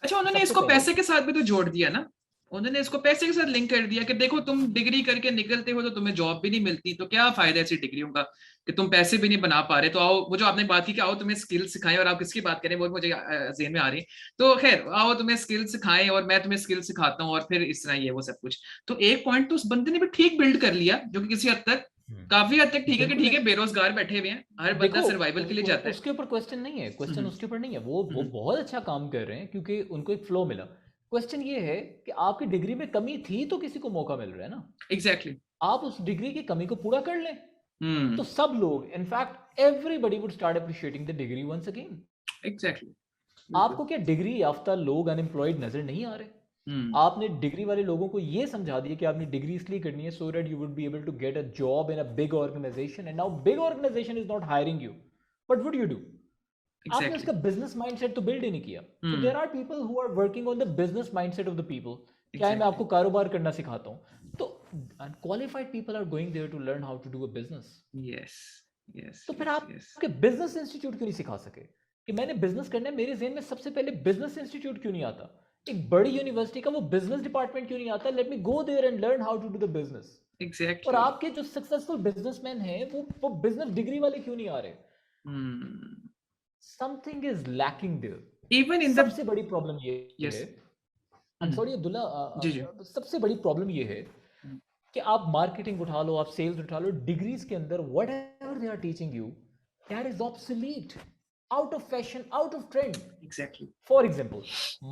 अच्छा, उन्होंने सबसे इसको पहले पैसे के साथ भी तो जोड़ दिया ना, उन्होंने इसको पैसे के साथ लिंक कर दिया कि देखो तुम डिग्री करके निकलते हो तो तुम्हें जॉब भी नहीं मिलती, तो क्या फायदा ऐसी डिग्रियों का कि तुम पैसे भी नहीं बना पा रहे। तो आओ, वो जो आपने बात की कि आओ तुम्हें स्किल सिखाएं, और आप किसकी बात करें वो मुझे ज़हन में आ रही है। तो खैर आओ तुम्हें स्किल सिखाएं और मैं तुम्हें स्किल सिखाता हूँ और फिर इस तरह ये वो सब कुछ। तो एक पॉइंट तो उस बंदे ने भी ठीक बिल्ड कर लिया, जो कि किसी हद तक, काफी हद तक ठीक है, कि बिल्कुल ठीक है। है बेरोजगार बैठे हुए हैं, हर बंदा देखो सर्वाइवल के लिए जाता है। उसके ऊपर क्वेश्चन नहीं है, क्वेश्चन उसके ऊपर नहीं है, वो बहुत अच्छा काम कर रहे हैं क्योंकि उनको एक फ्लो मिला। क्वेश्चन ये है कि आपकी डिग्री में कमी थी तो किसी को मौका मिल रहा है ना, एग्जैक्टली। आप उस डिग्री की कमी को पूरा कर लें तो सब लोग, in fact everybody would start appreciating the degree once again. Exactly. आपको क्या डिग्री याफ्ता लोग अनएम्प्लॉयड नजर नहीं आ रहे? आपने डिग्री वाले लोगों को ये समझा दिया कि आपने डिग्री इसलिए करनी है so that you would be able to get a job in a big organisation, and now big organisation is not hiring you, what would you do? आपने उसका बिजनेस माइंडसेट तो बिल्ड ही नहीं किया। So there are people who are working on the business mindset of the people. क्या है, मैं आपको कारोबार करना सिखाता हूँ। तो and qualified people are going there to learn how to do a business. yes yes तो फिर yes आप yes के बिजनेस इंस्टीट्यूट क्यों नहीं सिखा सके कि मैंने बिजनेस करना है? मेरे ज़हन में सबसे पहले बिजनेस इंस्टीट्यूट क्यों नहीं आता? एक बड़ी यूनिवर्सिटी का वो बिजनेस डिपार्टमेंट क्यों नहीं आता? Let me go there and learn how to do the business. और exactly आपके जो सक्सेसफुल बिजनेसमैन हैं वो बिजनेस डिग्री वाले क्यों नहीं आ रहे? hmm. Something is lacking there. even in the सबसे बड़ी प्रॉब्लम ये yes है, आई एम सॉरी अब्दुल्ला, जी जी सबसे बड़ी प्रॉब्लम ये है कि आप मार्केटिंग उठा लो, आप सेल्स उठा लो, डिग्रीज के अंदर whatever they are teaching you that is obsolete, out of fashion, out of trend. exactly for example,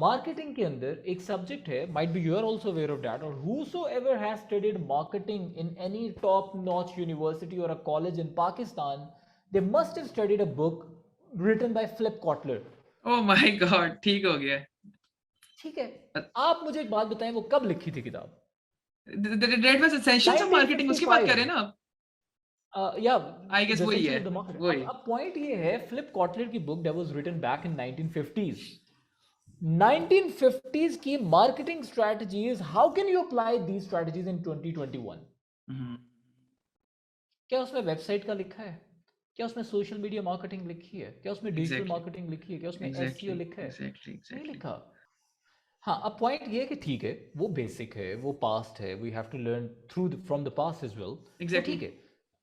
marketing के अंदर एक सब्जेक्ट है, might be you are also aware of that, और whosoever has studied marketing in any top notch university or a college in Pakistan, they must have studied a book written by Flip Kotler. oh my god ठीक हो गया. ठीक है, आप मुझे एक बात बताएं, वो कब लिखी थी किताब? that was essentials of marketing उसकी बात कर रहे हैं ना आप? Yeah, I guess the वही essentials है of the market. वही अब पॉइंट ये है, फ्लिप कॉटलर की book that was written back in 1950s. 1950s की marketing strategies, how can you apply these strategies in 2021? हम्म, क्या उसमें वेबसाइट का लिखा है? क्या उसमें सोशल मीडिया मार्केटिंग लिखी है? क्या उसमें डिजिटल exactly मार्केटिंग लिखी है? क्या उसमें exactly एसईओ लिखा है? exactly नहीं exactly लिखा. हाँ, अब पॉइंट ये है कि ठीक है, वो बेसिक है, वो पास्ट है, we have to learn through from the past as well, तो exactly ठीक है.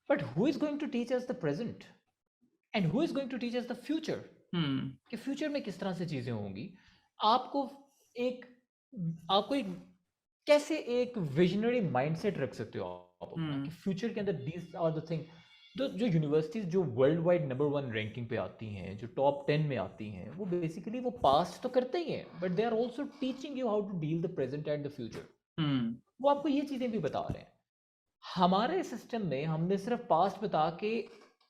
But who is going to teach us the present and who is going to teach us the future? Hmm कि future में किस तरह से चीज़ें होंगी. आपको एक आपको एक कैसे एक विजनरी माइंडसेट रख सकते हो आप अपना, कि फ्यूचर के अंदर दीज आर द थिंग. जो यूनिवर्सिटीज जो वर्ल्ड वाइड नंबर 1 रैंकिंग पे आती हैं, जो टॉप 10 में आती हैं, वो बेसिकली वो पास्ट तो करते ही हैं, but they are also teaching you how to deal the present and the future. Hmm वो आपको ये चीज़ें भी बता रहे हैं. हमारे सिस्टम में हमने सिर्फ पास्ट बता के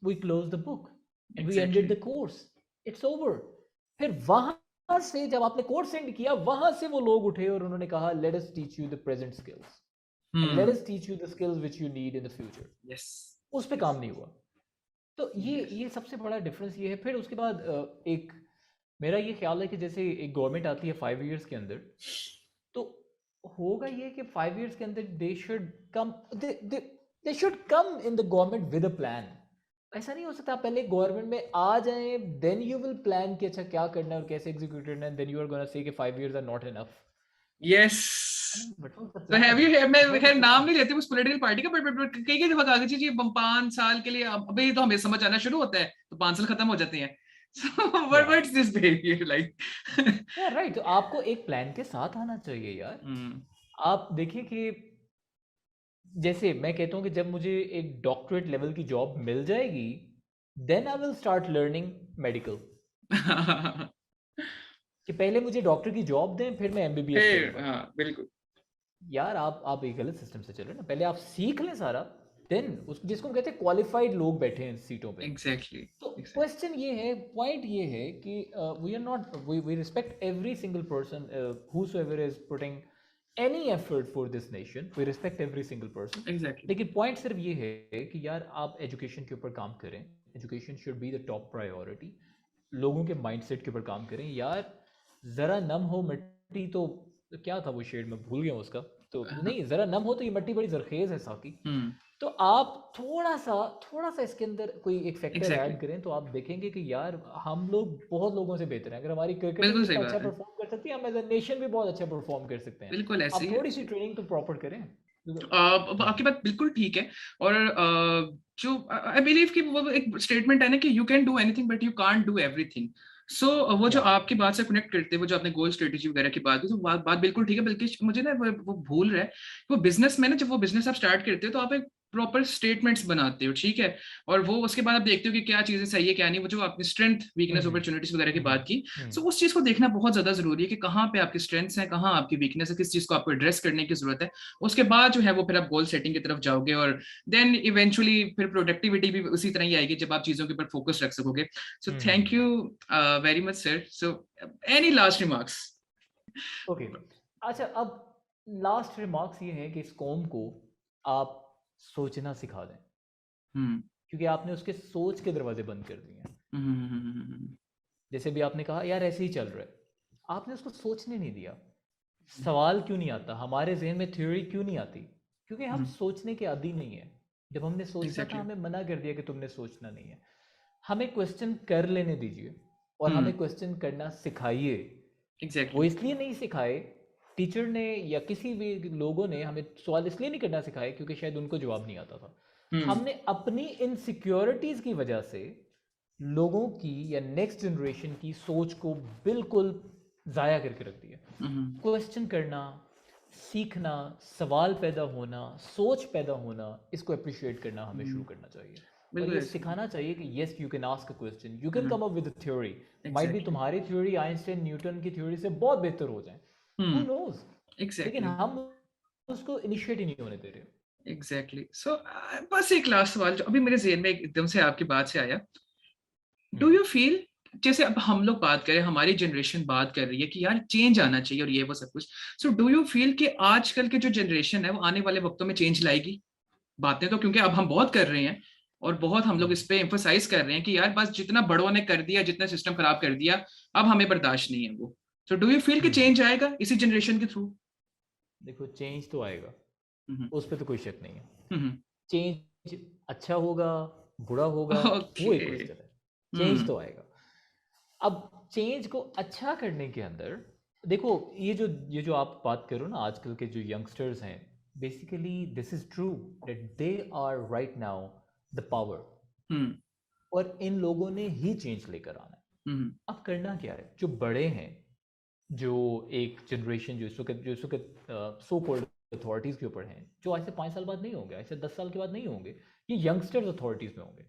we close the book and we ended exactly the course, it's over. फिर वहां से जब आपने कोर्स एंड किया, वहां से वो लोग उठे और उन्होंने कहा let us teach you the present skills and let us teach you the skills which you need in the future. yes उस पे काम नहीं हुआ. तो yes ये सबसे बड़ा डिफरेंस ये है. फिर उसके बाद एक मेरा ये ख्याल है कि जैसे एक गवर्नमेंट आती है 5 इयर्स के अंदर, तो होगा ये कि 5 इयर्स के अंदर they should come in the government with a plan. ऐसा नहीं हो सकता आप पहले गवर्नमेंट में आ जाएं, देन यू विल प्लान कि अच्छा क्या करना है और कैसे एग्जीक्यूट करना है, then you are gonna say कि 5 years are not enough. yes but what's the तो हैव प्लान? यू मैं व्हाट खैर इज नाम प्लान? नहीं लेती उस पॉलिटिकल पार्टी का, बट कई कई दफा कहा कि जी 5 साल के लिए अभी तो हमें समझ आना शुरू होता है तो 5 साल खत्म हो जाते हैं. so या what's this behavior like? या राइट. तो आपको एक प्लान के साथ आना चाहिए यार. हम्म आप देखिए कि जैसे मैं कहता हूँ कि जब मुझे एक डॉक्टरेट लेवल की जॉब मिल जाएगी, then I will start learning medical. कि पहले मुझे डॉक्टर की जॉब दें, फिर मैं एमबीबीएस फिर करूंगा. हाँ बिल्कुल यार आप एक गलत सिस्टम से चल रहे हैं ना. पहले आप सीख लें सारा, देन उस जिसको हम कहते हैं क्वालिफाइड लोग बैठे हैं सीटों पे. exactly तो exactly क्वेश्चन ये है, पॉइंट ये है कि we are not, we respect every single person whosoever is putting any effort for this nation, we respect every single person. exactly लेकिन पॉइंट सिर्फ ये है कि यार आप एजुकेशन के ऊपर काम करें. Education should be the top priority. लोगों के माइंडसेट के ऊपर काम करें. यार जरा नम हो मिट्टी तो क्या था वो शेड, में भूल गया हूँ उसका. तो नहीं, जरा नम हो तो ये मिट्टी बड़ी जरखेज है साकी. हम्म तो आप थोड़ा सा इसके अंदर कोई एक फैक्टर exactly ऐड करें, तो आप देखेंगे कि यार हम लोग बहुत लोगों से बेहतर हैं. अगर हमारी क्रिकेट टीम बिल्कुल सही इतना बात अच्छा है परफॉर्म कर सकती है, हम एज अ नेशन भी बहुत अच्छा परफॉर्म कर सकते हैं. बिल्कुल ऐसे आप ही है. थोड़ी सी ट्रेनिंग तो प्रॉपर करें. आपकी बात बिल्कुल ठीक है. और जो आई बिलीव कि वो एक स्टेटमेंट है ना कि you can do anything but you can't do everything. So वो जो या आपकी बात से कनेक्ट करते हैं, वो जो आपने गोल स्ट्रेटेजी वगैरह की बात की, तो बात बिल्कुल ठीक है. बल्कि मुझे ना वो भूल रहा है. वो बिजनेस में ना, जब वो बिजनेस आप स्टार्ट करते हो तो आप एक प्रॉपर स्टेटमेंट्स बनाते हो, ठीक है. और वो उसके बाद आप देखते हो कि क्या चीजें सही है क्या नहीं. वो जो आपने स्ट्रेंथ वीकनेस अपॉर्चुनिटीज वगैरह की बात की, सो उस चीज को देखना बहुत ज्यादा जरूरी है कि कहाँ पे आपकी स्ट्रेंथ्स हैं, कहाँ आपकी वीकनेस है, किस चीज को आपको एड्रेस करने की जरूरत है. उसके बाद जो है वो फिर आप गोल सेटिंग की तरफ जाओगे, और देन इवेंचुअली फिर प्रोडक्टिविटी भी उसी तरह ही आएगी जब आप चीजों के ऊपर फोकस रख सकोगे. So thank you very much sir. So any last remarks? Okay. अच्छा, अब लास्ट रिमार्क्स ये है कि इस कौम को आप सोचना सिखा दें, हम्म क्योंकि आपने उसके सोच के दरवाजे बंद कर दिए हैं. हम्म जैसे भी आपने कहा यार ऐसे ही चल रहा है, आपने उसको सोचने नहीं दिया. सवाल क्यों नहीं आता? हमारे जहन में थ्योरी क्यों नहीं आती? क्योंकि हम सोचने के आदी नहीं है। जब हमने सोचना था एग्जैक्टली। हमें मना कर दिया कि तुमने सोचना नहीं है। हमें क्वेश्चन कर लेने दीजिए और हम्म। हमें क्वेश्चन करना सिखाइए। वो एग्जैक्टली। इसलिए नहीं सिखाए, टीचर ने या किसी भी लोगों ने हमें सवाल इसलिए नहीं करना सिखाए क्योंकि शायद उनको जवाब नहीं आता था। हम्म। हमने अपनी इनसिक्योरिटीज की वजह से लोगों की या नेक्स्ट जनरेशन की सोच को बिल्कुल ज़ाया करके रख दिया। हम्म। क्वेश्चन करना, सीखना, सवाल पैदा होना, सोच पैदा होना, इसको अप्रिशिएट करना हमें शुरू करना चाहिए। और बिल्कुल ये ऐसे। सिखाना चाहिए कि yes you can ask a question, you can come up with a theory. Might be exactly. तुम्हारी थ्योरी आइंस्टाइन न्यूटन की थ्योरी से बहुत बेहतर हो जाए, हु हम्म। नोज। लेकिन एग्जैक्टली। हम उसको इनिशिएट ही नहीं होने दे रहे। एग्जैक्टली। सो बस एक लास्ट सवाल जो अभी मेरे जेहन में एकदम से आपकी बात से आया, डू हम्म यू फील, जैसे अब हम लोग बात करें, हमारी जनरेशन बात कर रही है कि यार चेंज आना चाहिए और ये वो सब कुछ, सो डू यू फील कि आजकल के जो जनरेशन है वो आने वाले वक्तों में चेंज लाएगी? बातें तो क्योंकि अब हम बहुत कर रहे हैं और बहुत हम लोग इस पे एम्फोसाइज कर रहे हैं कि यार बस जितना बड़ों ने कर दिया, जितना सिस्टम खराब कर दिया, अब हमें बर्दाश्त नहीं है वो। सो डू यू फील कि हम्म चेंज आएगा इसी जनरेशन के थ्रू? देखो, चेंज तो आएगा, हम्म। उस पर तो कोई शक नहीं है। हम्म। चेंज अच्छा होगा, बुरा होगा, वो ओके। एक क्वेश्चन है। चेंज हम्म। तो आएगा। अब चेंज को अच्छा करने के अंदर देखो, ये जो आप बात करो ना, आजकल के जो यंगस्टर्स हैं, basically this is true that they are right now the power, hmm. और इन लोगों ने ही चेंज लेकर आना है। हम्म। अब करना क्या है, जो बड़े हैं, जो एक जनरेशन जो इस वक्त सो कॉल्ड अथॉरिटीज़ के ऊपर हैं, जो आज से 5 साल बाद नहीं होंगे, आज से 10 साल के बाद नहीं होंगे, ये यंगस्टर्स अथॉरिटीज़ में होंगे।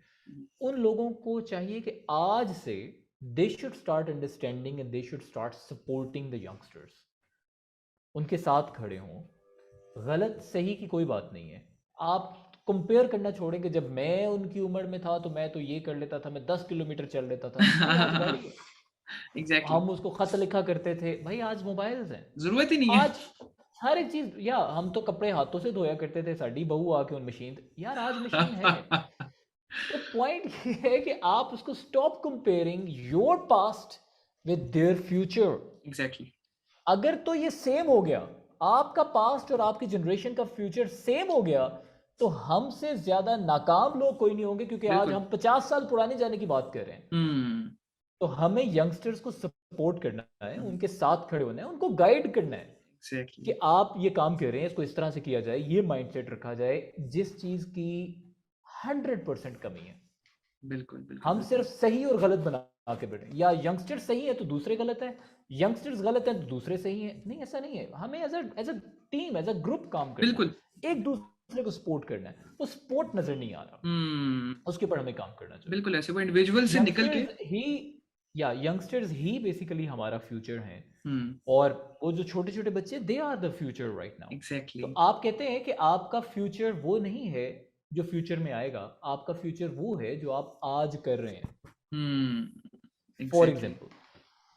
उन लोगों को चाहिए कि आज से they should start understanding and they should start supporting the youngsters. उनके साथ खड़े हों। गलत सही की कोई बात नहीं है। आप कंपेयर करना छोड़ें कि जब मैं उनकी उम्र में था तो मैं तो ये कर लेता था, मैं 10 किलोमीटर चल लेता था। भाई आज गाड़ी है, एग्जैक्टली। हम उसको खत लिखा करते थे, भाई आज मोबाइल्स हैं। जरूरत ही नहीं है। आज हर एक चीज, या हम तो कपड़े हाथों से धोया करते थे, साड़ी बहू आके उन मशीन, यार आज मशीन है। तो पॉइंट ये है कि आप उसको stop comparing your past with their future. Exactly. अगर तो ये सेम हो गया, आपका पास्ट और आपकी जनरेशन का फ्यूचर सेम हो गया, तो हमसे ज्यादा नाकाम लोग कोई नहीं होंगे, क्योंकि आज बिल्कुल। हम 50 साल पुराने जाने की बात कर रहे हैं। हम्म। तो हमें यंगस्टर्स को सपोर्ट करना है, उनके साथ खड़े होना है, उनको गाइड करना है कि एग्जैक्टली। आप ये काम कर रहे हैं, इसको इस तरह से किया जाए, ये माइंडसेट रखा जाए। जिस चीज की 100% कमी है, बिल्कुल बिल्कुल हम बिल्कुल। सिर्फ सही और गलत बना के बैठे, या यंगस्टर सही है तो दूसरे गलत है, यंगस्टर्स गलत है तो दूसरे सही है। नहीं, ऐसा नहीं है। हमें as a team, as a group काम करना बिल्कुल। है, एक दूसरे को सपोर्ट करना है। वो सपोर्ट नजर नहीं आ रहा, हम्म। उसके ऊपर हमें काम करना चाहिए। बिल्कुल ऐसे वो इंडिविजुअल से निकल के। यंगस्टर्स ही यंगस्टर्स ही बेसिकली हमारा फ्यूचर हैं। हम्म। और वो जो छोटे छोटे बच्चे, they are the future right now. Exactly. तो आप कहते हैं कि आपका फ्यूचर वो नहीं है जो फ्यूचर में आएगा, आपका फ्यूचर वो है जो आप आज कर रहे हैं। हम्म। For exactly. एग्जाम्पल,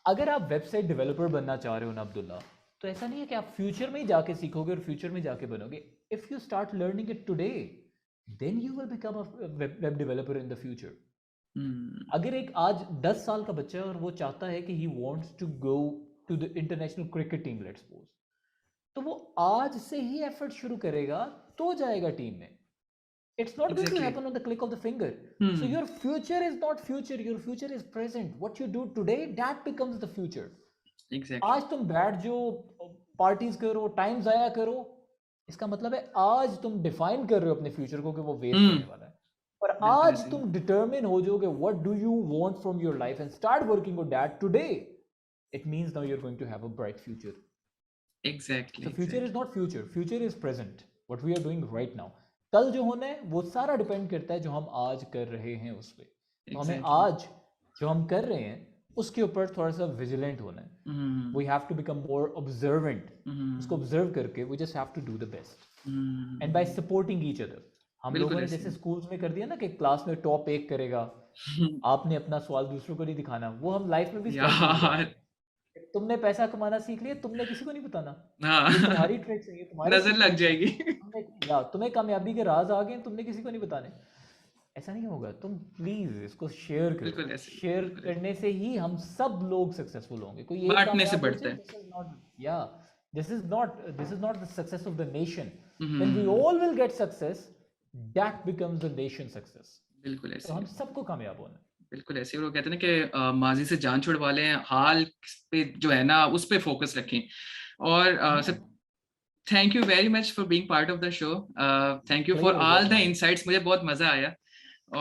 अगर आप वेबसाइट डेवलपर बनना चाह रहे हो ना अब्दुल्ला, तो ऐसा नहीं है कि आप फ्यूचर में ही जाके सीखोगे और फ्यूचर में जाके बनोगे। If you start learning it today, then you will become a web developer in the future. Hmm. अगर एक आज 10 साल का बच्चा है और वो चाहता है कि he wants to go to the international cricket team, let's suppose, तो वो आज से ही एफर्ट शुरू करेगा तो जाएगा टीम में। It's not going to exactly. happen on the click of the finger. So hmm. your future is not future, your future is present. What you do today, that becomes the future. Exactly. आज तुम बैठ जो parties करो, time जाया करो, इसका मतलब है आज तुम डिफाइन कर रहे हो अपने फ्यूचर को कि वो वेस्ट हम्म। होने वाला है। और बिल्कुल आज ऐसे ही। तुम डिटर्मिन हो जाओगे what do you want from your life and start working on that today, it means now you are going to have a bright future. Exactly. So future is exactly. Not future, future is present, what we are doing right now. कल जो होना है वो सारा depend करता है जो हम आज कर रहे हैं उस पर। तो हमें एग्जैक्टली। आज जो हम कर रहे हैं उसके ऊपर थोड़ा सा विजिलेंट होना है। We hmm. Have to become more observant. उसको हम्म। ऑब्जर्व करके we just have to do the best and by hmm. Supporting each other. हम बिल्कुल लोगों ने ऐसे जैसे ही। स्कूल्स में कर दिया ना कि क्लास में टॉप एक करेगा, आपने अपना सवाल दूसरों को नहीं दिखाना, वो हम लाइफ में भी स्टार्ट करके यार। जाएंगे। तुमने पैसा कमाना सीख लिया, तुमने किसी को नहीं बताना, ये हाँ। तुम्हारी ट्रिक्स है, ये तुम्हारे नजर लग सीक्रेट्स हैं। जाएगी। तुम्हें कामयाबी के राज आ गए, तुमने किसी को नहीं बताने। ऐसा नहीं होगा। तुम प्लीज इसको शेयर करो। बिल्कुल ऐसे ही। शेयर बिल्कुल ऐसे करने से ही हम सब लोग सक्सेसफुल होंगे। कोई ही। एक बांटने से कामयाब हो बढ़ता जाए, है। दिस इज नॉट, या This is not the success of the nation. Hmm, When we all will get success, that becomes the nation success. बिल्कुल तो ऐसे हम सबको कामयाब होना है. बिल्कुल ऐसे ही लोग कहते हैं ना कि माजी से जान छुड़वा लें, हाल पे जो है ना उस पे फोकस रखें. और sir, thank you very much for being part of the show. Thank you for Pleasure is all all the mine. Insights, मुझे बहुत मजा आया.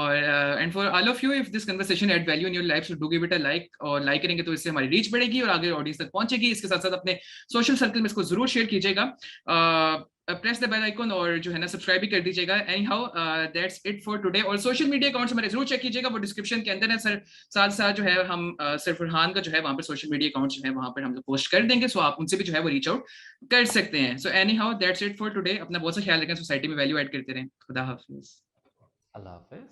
और and for all of you, if this conversation add value in your life, so do give it a like. और like करेंगे तो इससे हमारी रीच बढ़ेगी और आगे ऑडियंस तक पहुंचेगी. इसके साथ साथ अपने सोशल सर्कल में इसको जरूर शेयर कीजिएगा. प्रेस द बेल आइकन और जो है ना सब्सक्राइब भी कर दीजिएगा. Any how, that's it for today. और सोशल मीडिया अकाउंट्स हमारे जरूर चेक कीजिएगा, वो डिस्क्रिप्शन के अंदर है सर. साथ साथ जो है हम सर फरहान का जो है वहां पर सोशल मीडिया अकाउंट जो है वहां पर हम लोग पोस्ट कर देंगे, सो आप उनसे भी जो है वो रीच आउट कर सकते हैं. So any how, that's it for today. अपना बहुत सा ख्याल रखें, सोसाइटी में वैल्यू ऐड करते रहें. खुदा हाफिज. अल्लाह हाफिज.